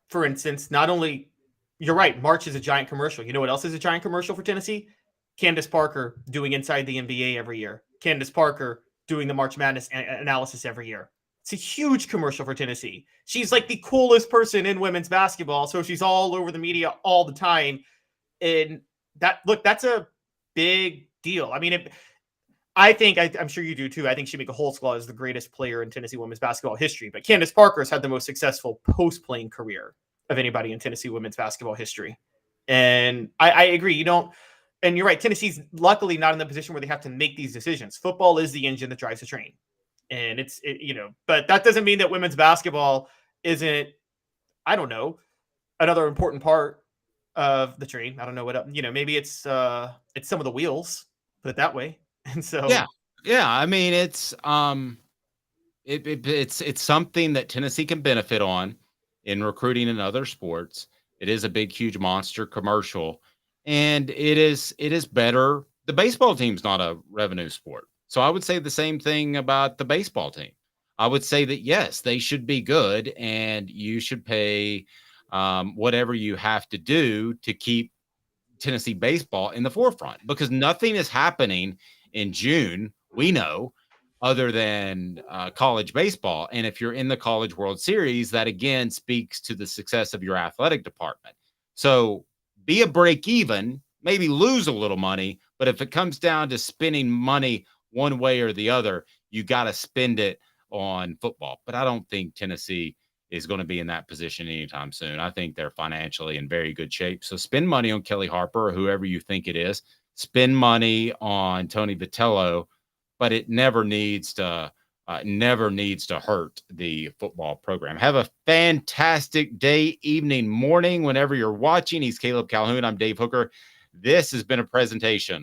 for instance, not only, you're right, March is a giant commercial. You know what else is a giant commercial for Tennessee? Candace Parker doing Inside the NBA every year. Candace Parker doing the March Madness analysis every year. It's a huge commercial for Tennessee. She's like the coolest person in women's basketball, so she's all over the media all the time. And that's a big deal. I mean, I'm sure you do too. I think Shamika Holtzclaw is the greatest player in Tennessee women's basketball history, but Candace Parker's had the most successful post-playing career of anybody in Tennessee women's basketball history. And I agree. And you're right. Tennessee's luckily not in the position where they have to make these decisions. Football is the engine that drives the train. And but that doesn't mean that women's basketball isn't, I don't know, another important part of the train. I don't know what, maybe it's some of the wheels, put it that way. And so, yeah. I mean, it's something that Tennessee can benefit on in recruiting in other sports. It is a big, huge monster commercial, and it is better. The baseball team's not a revenue sport. So I would say the same thing about the baseball team. I would say that, yes, they should be good, and you should pay whatever you have to do to keep Tennessee baseball in the forefront, because nothing is happening in June, we know, other than college baseball. And if you're in the College World Series, that again speaks to the success of your athletic department. So be a break even, maybe lose a little money, but if it comes down to spending money one way or the other, you got to spend it on football. But I don't think Tennessee is going to be in that position anytime soon. I think they're financially in very good shape. So spend money on Kelly Harper or whoever you think it is. Spend money on Tony Vitello, but it never needs to hurt the football program. Have a fantastic day, evening, morning, whenever you're watching. He's Caleb Calhoun. I'm Dave Hooker. This has been a presentation